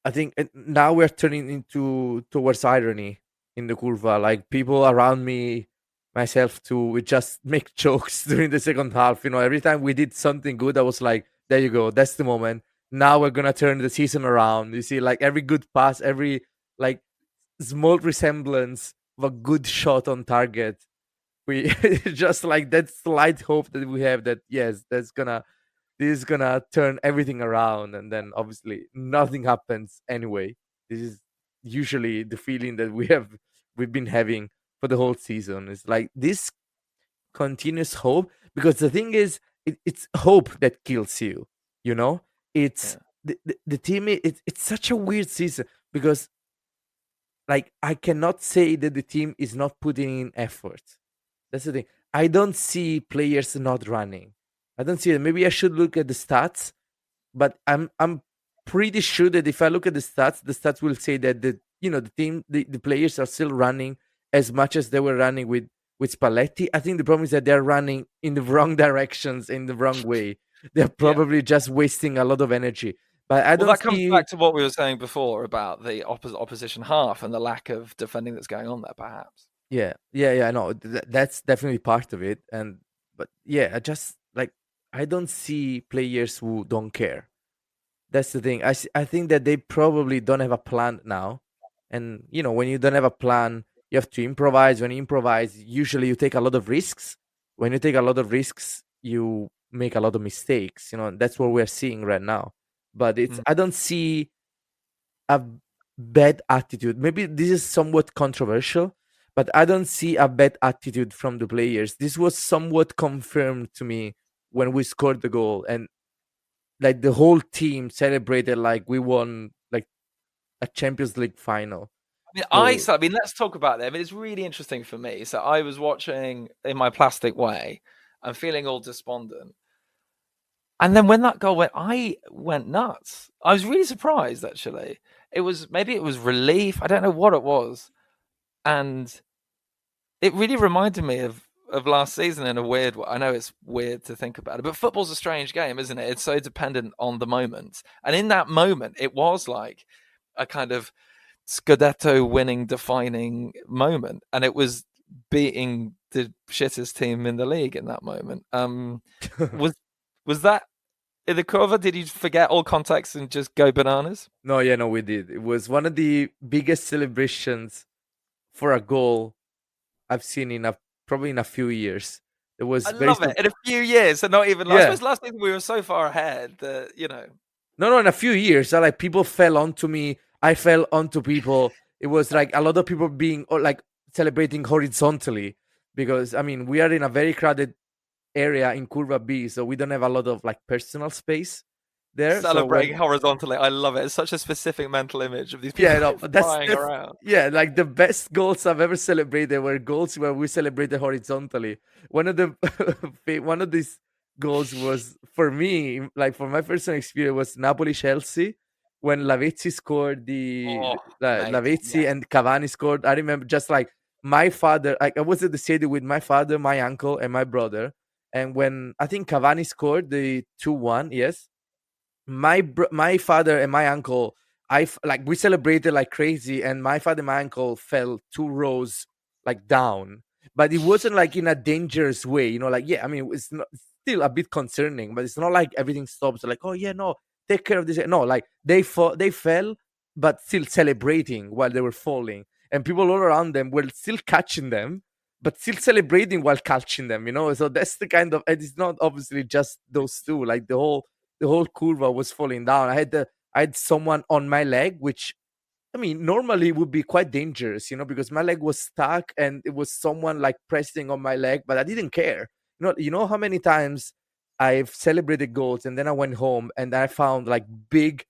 I think now we're turning into towards irony in the curva. Like people around me, myself too, we just make jokes during the second half. Every time we did something good, I was like, "There you go, that's the moment. Now we're gonna turn the season around." You see, like every good pass, every like small resemblance of a good shot on target. We just like that slight hope that we have that yes, this is gonna turn everything around, and then obviously nothing happens anyway. This is usually the feeling that we've been having for the whole season. It's like this continuous hope, because the thing is, it's hope that kills you. You know, it's Yeah. the team. It's such a weird season because like I cannot say that the team is not putting in effort. That's the thing. I don't see players not running. I don't see it. Maybe I should look at the stats, but I'm pretty sure that if I look at the stats will say that the players are still running as much as they were running with Spalletti. I think the problem is that they're running in the wrong directions in the wrong way. They're Yeah. probably just wasting a lot of energy. But I Well, don't that comes see. back to what we were saying before about the opposition half and the lack of defending that's going on there, perhaps. Yeah. No, that's definitely part of it. And but yeah, I don't see players who don't care. That's the thing. I think that they probably don't have a plan now. And when you don't have a plan, you have to improvise. When you improvise, usually you take a lot of risks. When you take a lot of risks, you make a lot of mistakes. That's what we're seeing right now. But Mm. I don't see a bad attitude. Maybe this is somewhat controversial, but I don't see a bad attitude from the players. This was somewhat confirmed to me when we scored the goal, and like the whole team celebrated like we won like a Champions League final. So I mean, let's talk about that. I mean, it's really interesting for me. So I was watching in my plastic way. I'm feeling all despondent. And then when that goal went, I went nuts. I was really surprised, actually. Maybe it was relief. I don't know what it was. And it really reminded me of last season in a weird way. I know it's weird to think about it, but football's a strange game, isn't it? It's so dependent on the moment. And in that moment, it was like a kind of Scudetto winning defining moment. And it was beating the shittest team in the league in that moment. Was was that in the Curva? Did you forget all context and just go bananas? no, we did. It was one of the biggest celebrations for a goal I've seen probably in a few years. It I was very love it. In a few years, and not even. I yeah. suppose last season we were so far ahead that. No, in a few years, like people fell onto me. I fell onto people. It was like a lot of people being like celebrating horizontally because I mean we are in a very crowded area in Curva B, so we don't have a lot of like personal space there. So Celebrating when horizontally, I love it. It's such a specific mental image of these yeah, people no, flying around. yeah, like the best goals I've ever celebrated were goals where we celebrated horizontally. One of the one of these goals was for me, like for my personal experience, was Napoli Chelsea when Lavezzi scored Oh, mate, Lavezzi yes. and Cavani scored. I remember just like my father, I was at the stadium with my father, my uncle, and my brother. And when I think Cavani scored the 2-1, yes, my father and my uncle like we celebrated like crazy, and my father and my uncle fell 2 rows like down, but it wasn't like in a dangerous way, like yeah, I mean it's not, it's still a bit concerning, but it's not like everything stops like, oh yeah, no, take care of this. No, like they fell but still celebrating while they were falling, and people all around them were still catching them but still celebrating while catching them, so that's the kind of, and it's not obviously just those two, like the whole curva was falling down. I had someone on my leg, which I mean normally would be quite dangerous, because my leg was stuck and it was someone like pressing on my leg, but I didn't care. You know how many times I've celebrated goals and then I went home and I found like big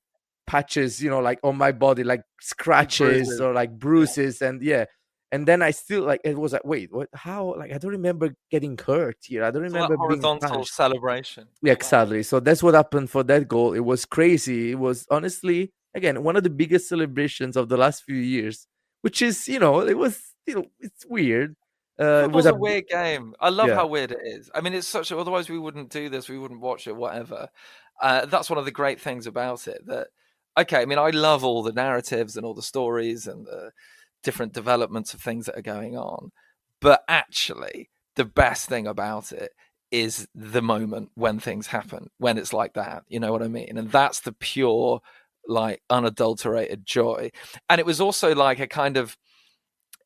patches, like on my body, like Big scratches bruises. or like Yeah. bruises, and yeah. And then I still like it was like, wait, what? How? Like I don't remember getting hurt here. I don't So that remember being horizontal punched. celebration. Yeah, I love it. exactly. So that's what happened for that goal. It was crazy. It was honestly, again, one of the biggest celebrations of the last few years, which is, it was still, it's weird. It was Football's a, a weird game. I love yeah, how weird it is. I mean, it's such. Otherwise, we wouldn't do this. We wouldn't watch it. Whatever. That's one of the great things about it. That okay. I mean, I love all the narratives and all the stories and the different developments of things that are going on. But actually, the best thing about it is the moment when things happen, when it's like that. You know what I mean? And that's the pure, like, unadulterated joy. And it was also like a kind of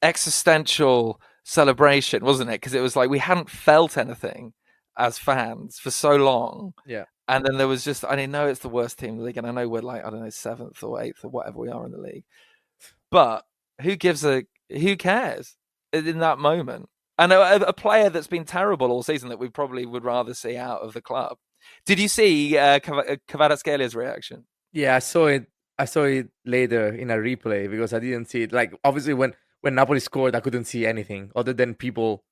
existential celebration, wasn't it? Because it was like we hadn't felt anything as fans for so long. yeah. And then there was just, I know it's the worst team in the league, and I know we're like, I don't know, seventh or eighth or whatever we are in the league. But who cares in that moment? And a player that's been terrible all season that we probably would rather see out of the club. Did you see Kvaratskhelia reaction? Yeah, I saw it. I saw it later in a replay because I didn't see it. Like obviously when Napoli scored, I couldn't see anything other than people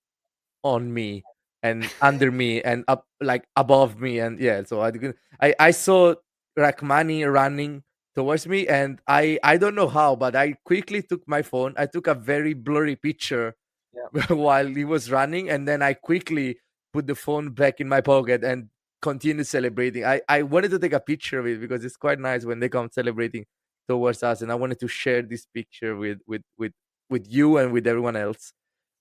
on me and under me and up like above me, and yeah. So I saw Rachmani running towards me, and I don't know how, but I quickly took my phone. I took a very blurry picture Yeah. while he was running, and then I quickly put the phone back in my pocket and continued celebrating. I wanted to take a picture of it because it's quite nice when they come celebrating towards us, and I wanted to share this picture with you and with everyone else.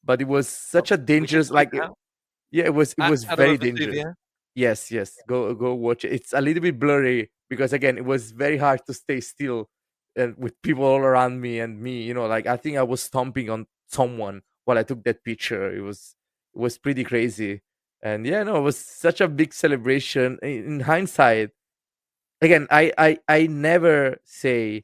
But it was Well, such a we should dangerous, tweet like it out. yeah, it At was Shadow very of dangerous. Vesuvio. Yes, yes. Go watch it. It's a little bit blurry because again, it was very hard to stay still and with people all around me and me, like I think I was stomping on someone while I took that picture. It was pretty crazy. And yeah, no, it was such a big celebration. In hindsight, again, I never say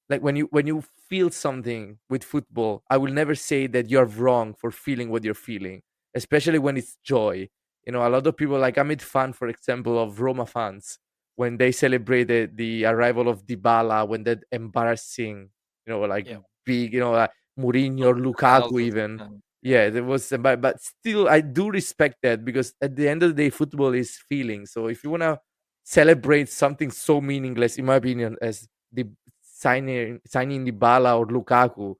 like when you feel something with football, I will never say that you're wrong for feeling what you're feeling, especially when it's joy. A lot of people, like I made fun, for example, of Roma fans when they celebrated the arrival of Dybala, when that embarrassing, like Yeah. big, like Mourinho or Hundreds of Lukaku thousands. even. Yeah. Yeah, there was, but still, I do respect that because at the end of the day, football is feeling. So if you wanna celebrate something so meaningless, in my opinion, as the signing Dybala or Lukaku,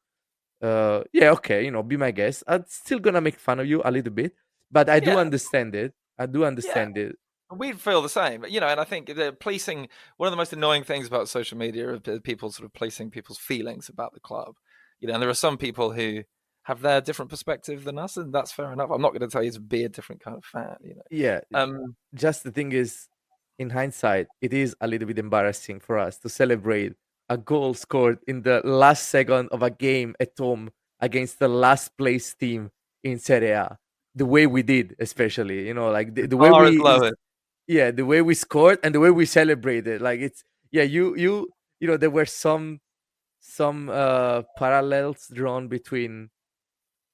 yeah, okay, be my guest. I'm still gonna make fun of you a little bit, but I do Yeah. understand it. I do Yeah. understand it. We'd feel the same, and I think the policing. One of the most annoying things about social media is people sort of policing people's feelings about the club. And there are some people who have their different perspective than us, and that's fair enough. I'm not going to tell you to be a different kind of fan. Yeah, Um, just the thing is, in hindsight, it is a little bit embarrassing for us to celebrate a goal scored in the last second of a game at home against the last place team in Serie A. The way we did, especially, like the the way bar is we, lowered. yeah, the way we scored and the way we celebrated. Like it's, yeah, there were some parallels drawn between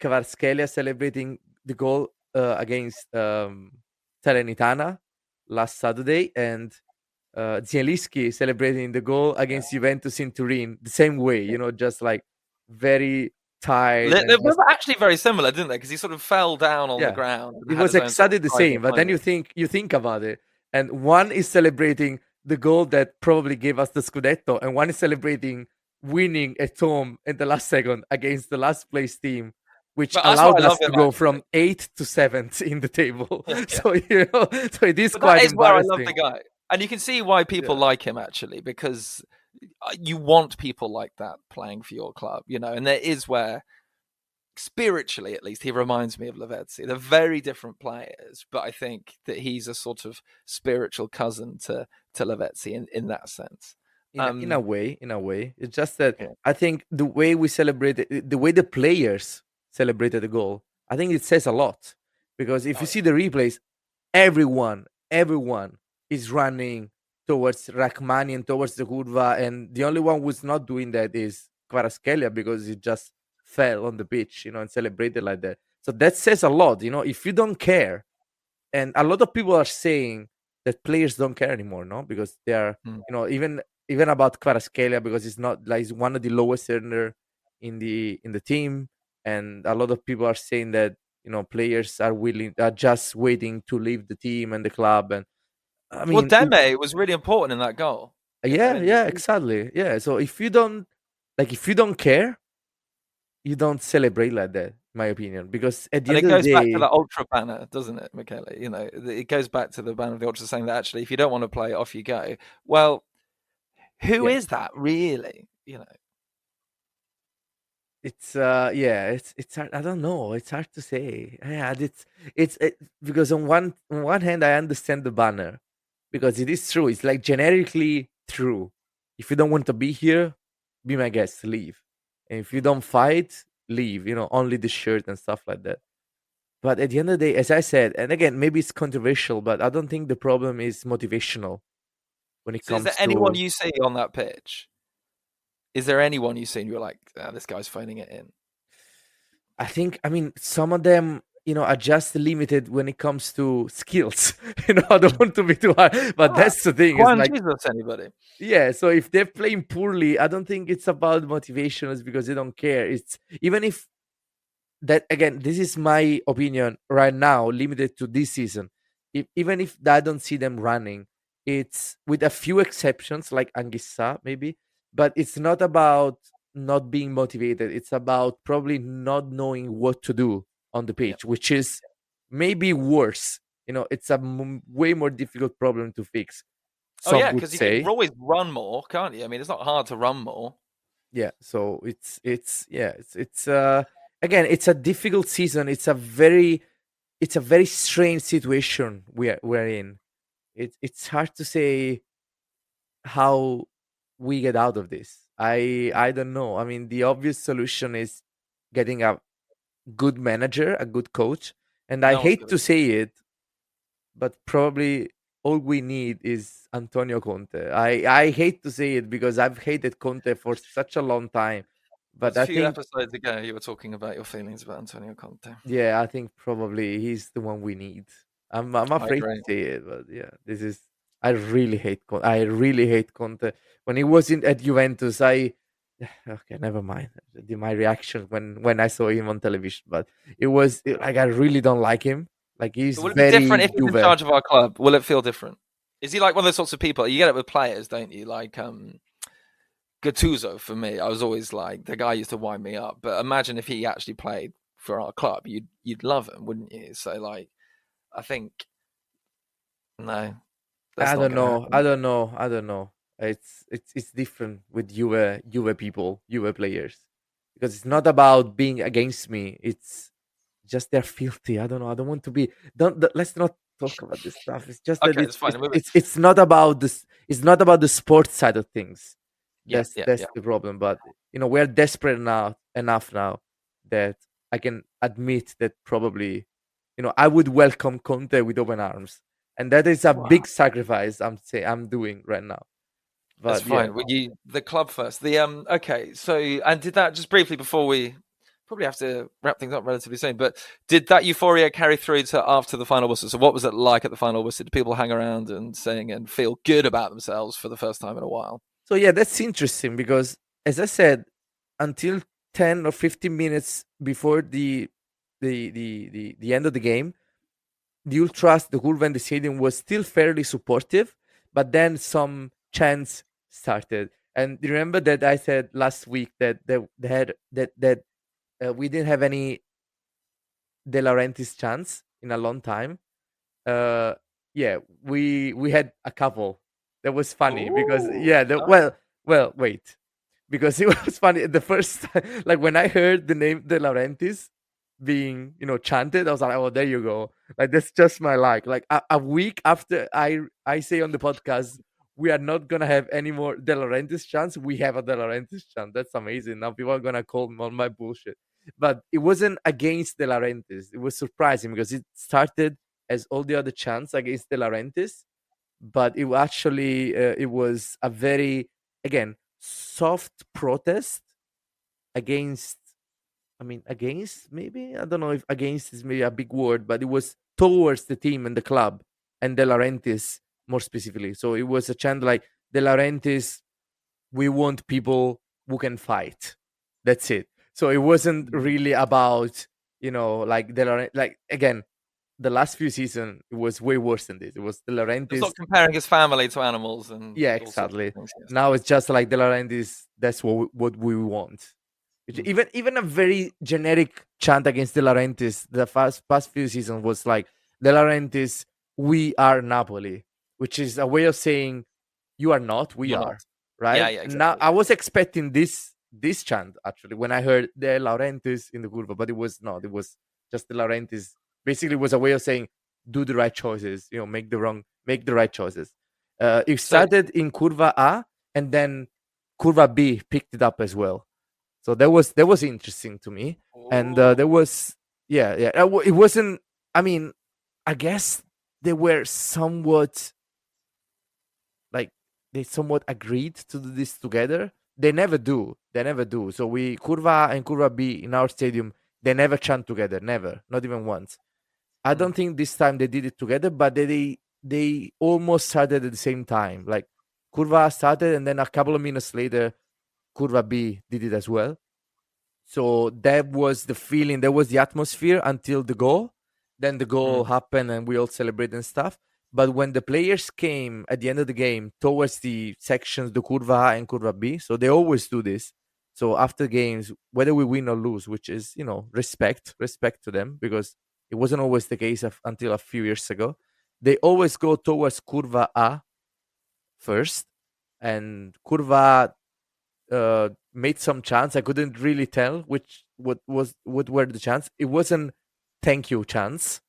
Kvaratskhelia celebrating the goal against Salernitana last Saturday, and Zielinski celebrating the goal Yeah. against Juventus in Turin the same way. Just like very tired They and were just actually very similar, didn't they? Because he sort of fell down on the yeah, ground and it had was his own sort exactly of the same. private But then moment. you think about it, and one is celebrating the goal that probably gave us the Scudetto, and one is celebrating winning at home in the last second against the last place team, which But that's why I allowed love us to him, go actually. from eighth to seventh in the table. Yeah, yeah. So so it is But that quite is where I love the embarrassing. guy, and you can see why people Yeah, like him actually, because you want people like that playing for your club, and there is where spiritually, at least, he reminds me of Lavezzi. They're very different players, but I think that he's a sort of spiritual cousin to Lavezzi in that sense. in a way, it's just that Yeah. I think the way we celebrated, the way the players celebrated the goal, I think it says a lot. Because if Oh you yeah. see the replays, everyone is running towards Rachmani towards the Curva, and the only one who's not doing that is Kvaratskhelia because he just fell on the pitch, and celebrated like that. So that says a lot. If you don't care, and a lot of people are saying that players don't care anymore, no, because they are, Mm. even about Kvaratskhelia, because it's not like he's one of the lowest earner in the team, and a lot of people are saying that players are just waiting to leave the team and the club, and I Well, mean, Deme was really important in that goal. yeah, And you yeah, see, exactly, yeah. So if you don't care, you don't celebrate like that, in my opinion, because at the and end it of the goes back to day, the ultra banner, doesn't it, Michele? It goes back to the banner of the ultra saying that actually, if you don't want to play, off you go. Well, who yeah. is that really? Yeah, it's hard. I don't know. It's hard to say. Yeah, because on one hand I understand the banner because it is true. It's like generically true. If you don't want to be here, be my guest, leave. And if you don't fight, leave. Only the shirt and stuff like that. But at the end of the day, as I said, and again, maybe it's controversial, but I don't think the problem is motivational when it So, is there comes anyone to you see on that pitch? Is there anyone you've seen you're like, this guy's phoning it in? I mean, some of them, are just limited when it comes to skills. I don't want to be too hard, but Ah, that's the thing. Is Juan like, Jesus, anybody? yeah. So if they're playing poorly, I don't think it's about motivation. It's because they don't care. It's even if that again. This is my opinion right now, limited to this season. Even if I don't see them running, it's with a few exceptions like Anguissa maybe, but it's not about not being motivated. It's about probably not knowing what to do on the Yeah. pitch, which is maybe worse. It's a way more difficult problem to fix. Oh Some yeah, would because you can say, always run more, can't you? I mean, it's not hard to run more. yeah. So it's again, it's a difficult season. It's a very strange situation we're in. It's hard to say how we get out of this. I don't know. I mean, the obvious solution is getting a good manager, a good coach, and I No one's hate gonna. to say it, but probably all we need is Antonio Conte. I hate to say it because I've hated Conte for such a long time, but Just a I few think, episodes ago, you were talking about your feelings about Antonio Conte. yeah, I think probably he's the one we need. I'm I afraid to agree. say it, but yeah, this is. I really hate Conte. I really hate Conte. When he was in at Juventus, okay, never mind. My reaction when I saw him on television, but like I really don't like him. Like he's Will it be different if very he's in Juve. charge of our club? Will it feel different? Is he like one of those sorts of people? You get it with players, don't you? Like Gattuso for me. I was always like the guy used to wind me up. But imagine if he actually played for our club, you'd love him, wouldn't you? So like, I think no, that's I not don't going to know. I happen. don't know. I don't know. It's different with Juve people, Juve players, because it's not about being against me. It's just they're filthy. I don't know. I don't want to be. Let's not talk about this stuff. It's just that Okay, it's fine. it's not about this. It's not about the sports side of things. Yeah, That's yeah, that's yeah. the problem. But we're desperate now enough now that I can admit that probably I would welcome Conte with open arms, and that is a Wow. big sacrifice I'm doing right now. That's But yeah, fine. Would you the club first? The okay. So and did that just briefly before we probably have to wrap things up relatively soon. But did that euphoria carry through to after the final whistle? So what was it like at the final whistle? Did people hang around and sing and feel good about themselves for the first time in a while? so yeah, that's interesting because as I said, until 10 or 15 minutes before the end of the game, the ultras, the Curva and the stadium was still fairly supportive, but then some chants started. And you remember that I said last week that we didn't have any De Laurentiis chants in a long time. uh yeah, we had a couple. That was funny because Ooh. yeah, well, wait, because it was funny the first time, like when I heard the name De Laurentiis being chanted, I was like, oh, there you go. Like that's just my like a week after I say on the podcast we are not gonna have any more De Laurentiis chants, we have a De Laurentiis chant. That's amazing. Now people are gonna call me on my bullshit, but it wasn't against De Laurentiis. It was surprising because it started as all the other chants against De Laurentiis, but it was a very, again, soft protest against. I mean, against, maybe I don't know if against is maybe a big word, but it was towards the team and the club and De Laurentiis more specifically. So it was a chant like De Laurentiis, we want people who can fight. That's it. So it wasn't really about like like again, the last few seasons it was way worse than this. It was De It's Laurentiis. not comparing his family to animals and Yeah, all sorts of exactly. things. Yes. Now it's just like De Laurentiis. That's what we want. Mm. Even a very generic chant against De Laurentiis the past few seasons was like De Laurentiis, we are Napoli, which is a way of saying you are not, we You're not. are, Yeah, right? yeah, Now exactly. I was expecting this chant actually when I heard De Laurentiis in the curva, but it was not. It was just De Laurentiis. Basically, was a way of saying do the right choices. Make the right choices. It So, started in curva A, and then curva B picked it up as well. So that was interesting to me, and ooh. there was, yeah. It wasn't. I mean, I guess they were somewhat like they somewhat agreed to do this together. They never do. They never do. So we Curva and Curva B in our stadium, they never chant together. Never, not even once. I Mm, don't think this time they did it together, but they almost started at the same time. Like Curva started, and then a couple of minutes later, Curva B did it as well. So that was the feeling, that was the atmosphere until the goal. Then the goal mm. happened and we all celebrate and stuff. But when the players came at the end of the game towards the sections, the Curva A and Curva B, so they always do this. So after games, whether we win or lose, which is, respect to them, because it wasn't always the case until a few years ago, they always go towards Curva A first, and Curva made some chance. I couldn't really tell what were the chance. It wasn't thank you chance.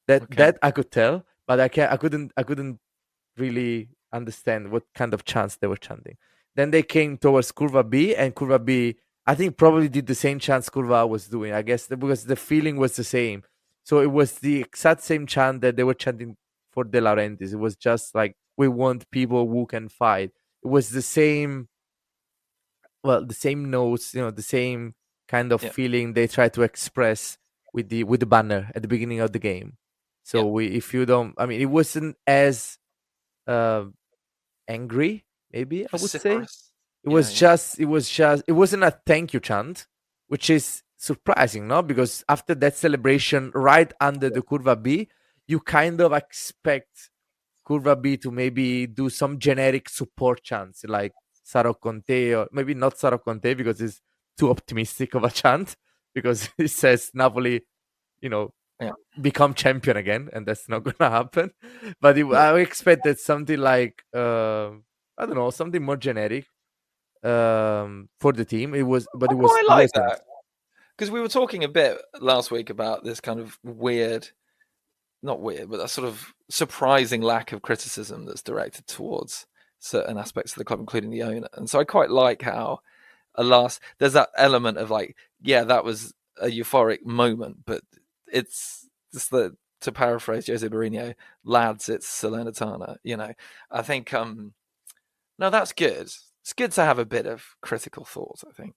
That I could tell, but I couldn't really understand what kind of chants they were chanting. Then they came towards Curva B, and Curva B, I think, probably did the same chants Curva A was doing. I guess because the feeling was the same. So it was the exact same chant that they were chanting for De Laurentiis. It was just like, we want people who can fight. It was the same, well, the same notes, the same kind of Yeah. feeling they try to express with the banner at the beginning of the game. So Yeah. if you don't, I mean, it wasn't as uh, angry, maybe I would say. Vociferous. It Yeah, was yeah. just, it wasn't a thank you chant, which is surprising, no? Because after that celebration, right under the Curva B, you kind of expect Curva B to maybe do some generic support chants like Saro Conte, or maybe not Saro Conte because it's too optimistic of a chant, because it says Napoli, you know, Yeah. become champion again, and that's not gonna happen. But Yeah. I expected something like, I don't know, something more generic for the team. But I it was quite it like wasn't. that because we were talking a bit last week about this kind of weird, not weird, but a sort of surprising lack of criticism that's directed towards certain aspects of the club, including the owner. And so I quite like how, alas, there's that element of like, yeah, that was a euphoric moment, but it's just to paraphrase Jose Mourinho, lads, it's Salernitana. I think no, that's good. It's good to have a bit of critical thought, I think.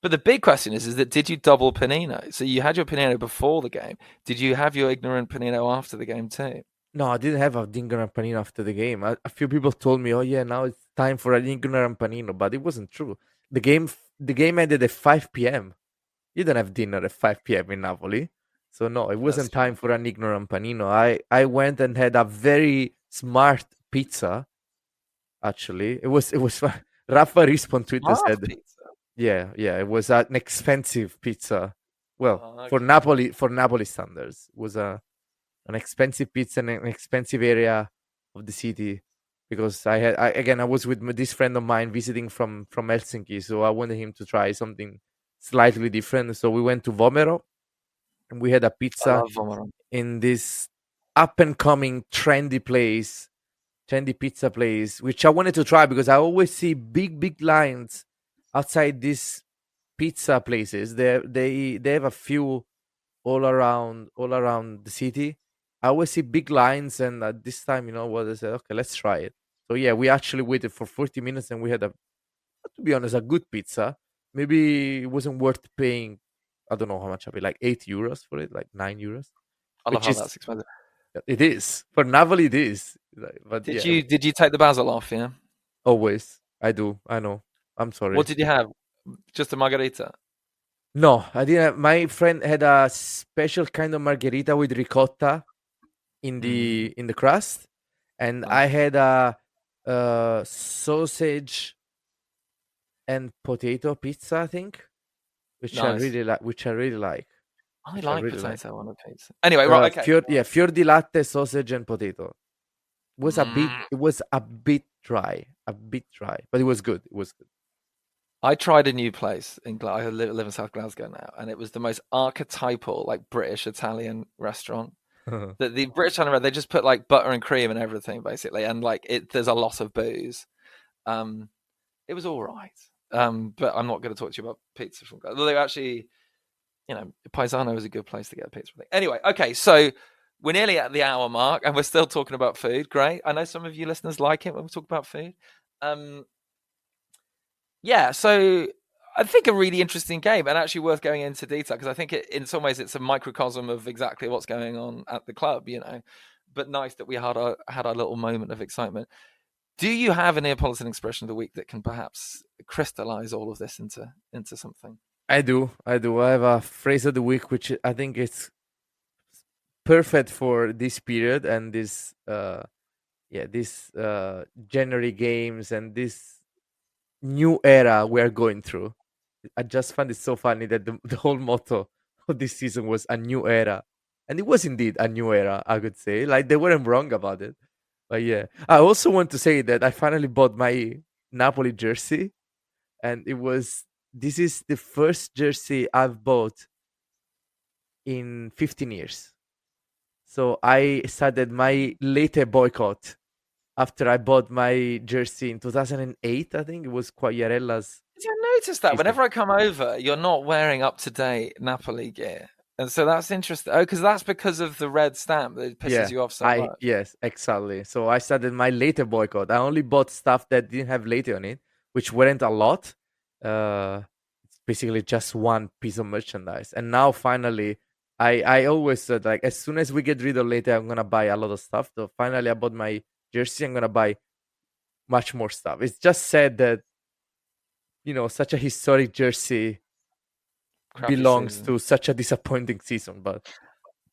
But the big question is that did you double Panino? So you had your Panino before the game. Did you have your ignorant Panino after the game too? No, I didn't have a Dinger and Panino after the game. A few people told me, "Oh yeah, now it's time for a Dinger and Panino," but it wasn't true. The game ended at 5 p.m. You don't have dinner at 5 p.m. in Napoli, so no, it That's wasn't true. time for an ignorant panino. I went and had a very smart pizza. Actually, it was fun. Raffa Rispo on Twitter Smart said, pizza. yeah, it was an expensive pizza. Well, Oh, for okay. Napoli standards, it was an expensive pizza in an expensive area of the city, because I was with this friend of mine visiting from Helsinki, so I wanted him to try something slightly different. So we went to Vomero, and we had a I pizza love Vomaron. in this up and coming trendy pizza place, which I wanted to try because I always see big lines outside these pizza places. They have a few all around the city. I always see big lines, and at this time, what, I said, okay, let's try it. So yeah, we actually waited for 40 minutes, and we had, to be honest, a good pizza. Maybe it wasn't worth paying. I don't know how much I paid, like €8 for it, like €9, I love which how is, that's expensive. it is for Napoli. It is, but Did yeah, you did you take the basil off? Yeah. always I do. I know. I'm What sorry. did you have? Just a margarita. No, I didn't. My friend had a special kind of margherita with ricotta in Mm, the crust, and I nice, had a sausage and potato pizza, I think, which I nice. really like. Which I really like. I Which I like really like. potato on a pizza. Anyway, right, okay. Fior di latte, sausage, and potato. Mm. It was a bit dry, but it was good. It was I tried a new place in I live in South Glasgow now, and it was the most archetypal, like British Italian restaurant. good. The British Italian, they just put like butter and cream and everything basically, and like there's a lot of booze. Um, it was all right, but I'm not going to talk to you about pizza from Glasgow. Although actually, Paisano is a good place to get a pizza. Anyway, okay, so we're nearly at the hour mark, and we're still talking about food. Great. I know some of you listeners like it when we talk about food. Um, yeah, so I think a really interesting game, and actually worth going into detail, because I think in some ways it's a microcosm of exactly what's going on at the club. But nice that we had our little moment of excitement. Do you have a Neapolitan expression of the week that can perhaps crystallize all of this into something? I do. I have a phrase of the week, which I think it's perfect for this period and this January games and this new era we're going through. I just found it so funny that the whole motto of this season was a new era. And it was indeed a new era, I could say. Like they weren't wrong about it. But yeah. I also want to say that I finally bought my Napoli jersey. And this is the first jersey I've bought in 15 years. So I started my later boycott after I bought my jersey in 2008. I think it was Quagliarella's. I noticed that whenever I come over, you're not wearing up-to-date Napoli gear. And so that's interesting. Oh, that's because of the red stamp that pisses you off so much. Yes, exactly. So I started my later boycott. I only bought stuff that didn't have later on it, which weren't a lot. It's basically just one piece of merchandise. And now finally, I always said, like, as soon as we get rid of later, I'm gonna buy a lot of stuff. So finally I bought my jersey. I'm gonna buy much more stuff. It's just sad that such a historic jersey belongs to such a disappointing season. But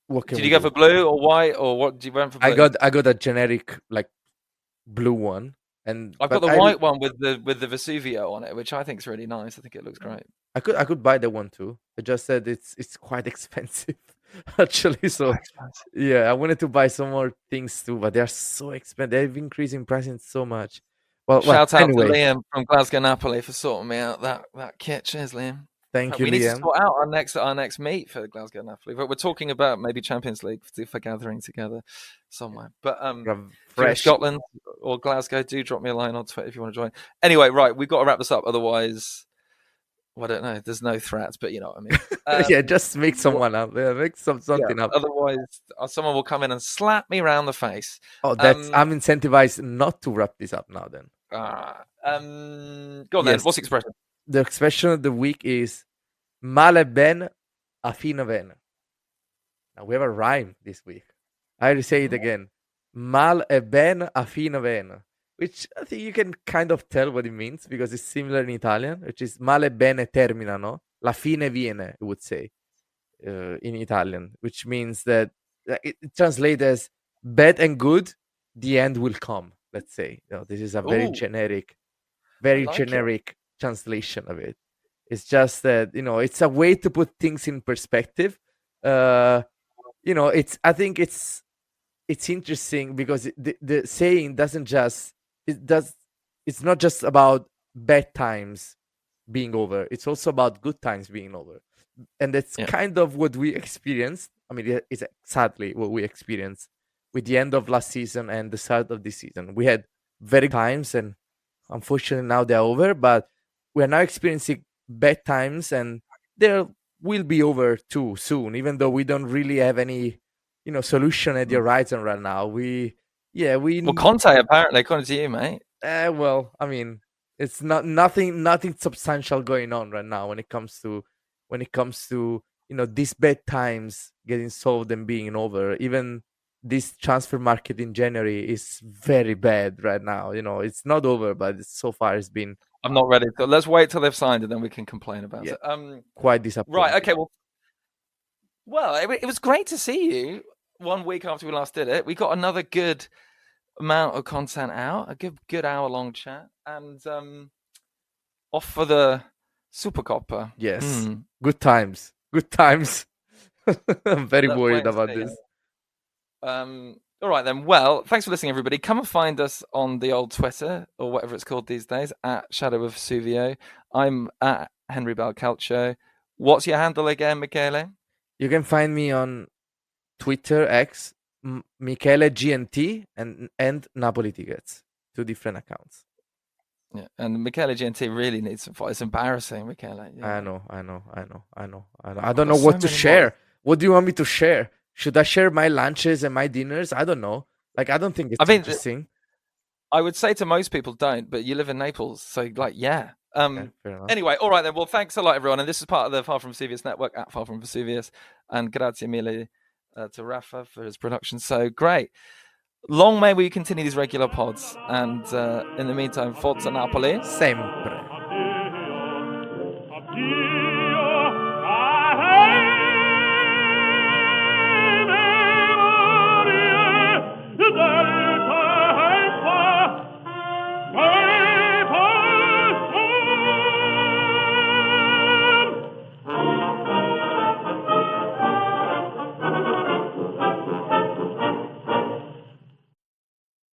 what can Did you go for blue or white, or what? Did you went for blue? I got a generic like blue one, and I've got the white one with the Vesuvio on it, which I think is really nice. I think it looks great. I could buy that one too. I just said it's quite expensive actually. So yeah, I wanted to buy some more things too, but they're so expensive. They've increased in pricing so much. Well, shout out anyway. to Liam from Glasgow Napoli for sorting me out that kit. Cheers, Liam. Thank you, Liam. We need to sort out our next meet for Glasgow Napoli, but we're talking about maybe Champions League for gathering together somewhere. But Scotland or Glasgow, do drop me a line on Twitter if you want to join. Anyway, right, we've got to wrap this up. Otherwise, I don't know. There's no threats, but you know what I mean. Yeah, just make someone up. Yeah, make something up. Otherwise, someone will come in and slap me round the face. Oh, I'm incentivized not to wrap this up now. Then. Go on then. What's the expression? The expression of the week is male ben a fine bene. Now we have a rhyme this week. I will say it again. Mal e ben a fine bene. Which I think you can kind of tell what it means because it's similar in Italian, which is male bene termina, no? La fine viene, I would say, in Italian, which means that it translates as bad and good, the end will come, let's say. This is a very generic translation of it. It's just that, it's a way to put things in perspective. I think it's interesting because the saying it's not just about bad times being over. It's also about good times being over. And that's kind of what we experienced. I mean, it's sadly what we experienced with the end of last season and the start of this season. We had very good times and unfortunately now they're over, but we're now experiencing bad times and they will be over too soon, even though we don't really have any, solution at the horizon right now. Well, Conte apparently, according to you, mate. Well, I mean, it's nothing substantial going on right now when it comes to these bad times getting solved and being over. Even this transfer market in January is very bad right now. It's not over, but so far it's been. I'm not ready. So let's wait till they've signed and then we can complain about it. Quite disappointing. Right. Okay. Well, it was great to see you 1 week after we last did it. We got another good amount of content out, a good hour-long chat, and off for the Supercoppa. Yes. Good times. I'm very worried about this. All right then. Well, thanks for listening, everybody. Come and find us on the old Twitter or whatever it's called these days at Shadow of Vesuvio. I'm at Henry Balcalcio. What's your handle again, Michele? You can find me on Twitter X, Michele GNT and Napoli Tickets, 2 different accounts. Yeah, and Michele GNT really needs some fight. It's embarrassing, Michele. Yeah. I know. I don't know what to share. What do you want me to share? Should I share my lunches and my dinners? I don't know. Like, I don't think it's interesting. I would say to most people don't, but you live in Naples, so yeah. Okay, fair enough. Anyway, all right then. Well, thanks a lot, everyone. And this is part of the Far From Vesuvius network at Far From Vesuvius. And grazie mille to Raffa for his production. So great. Long may we continue these regular pods. And in the meantime, Forza Napoli. Sempre. Addio.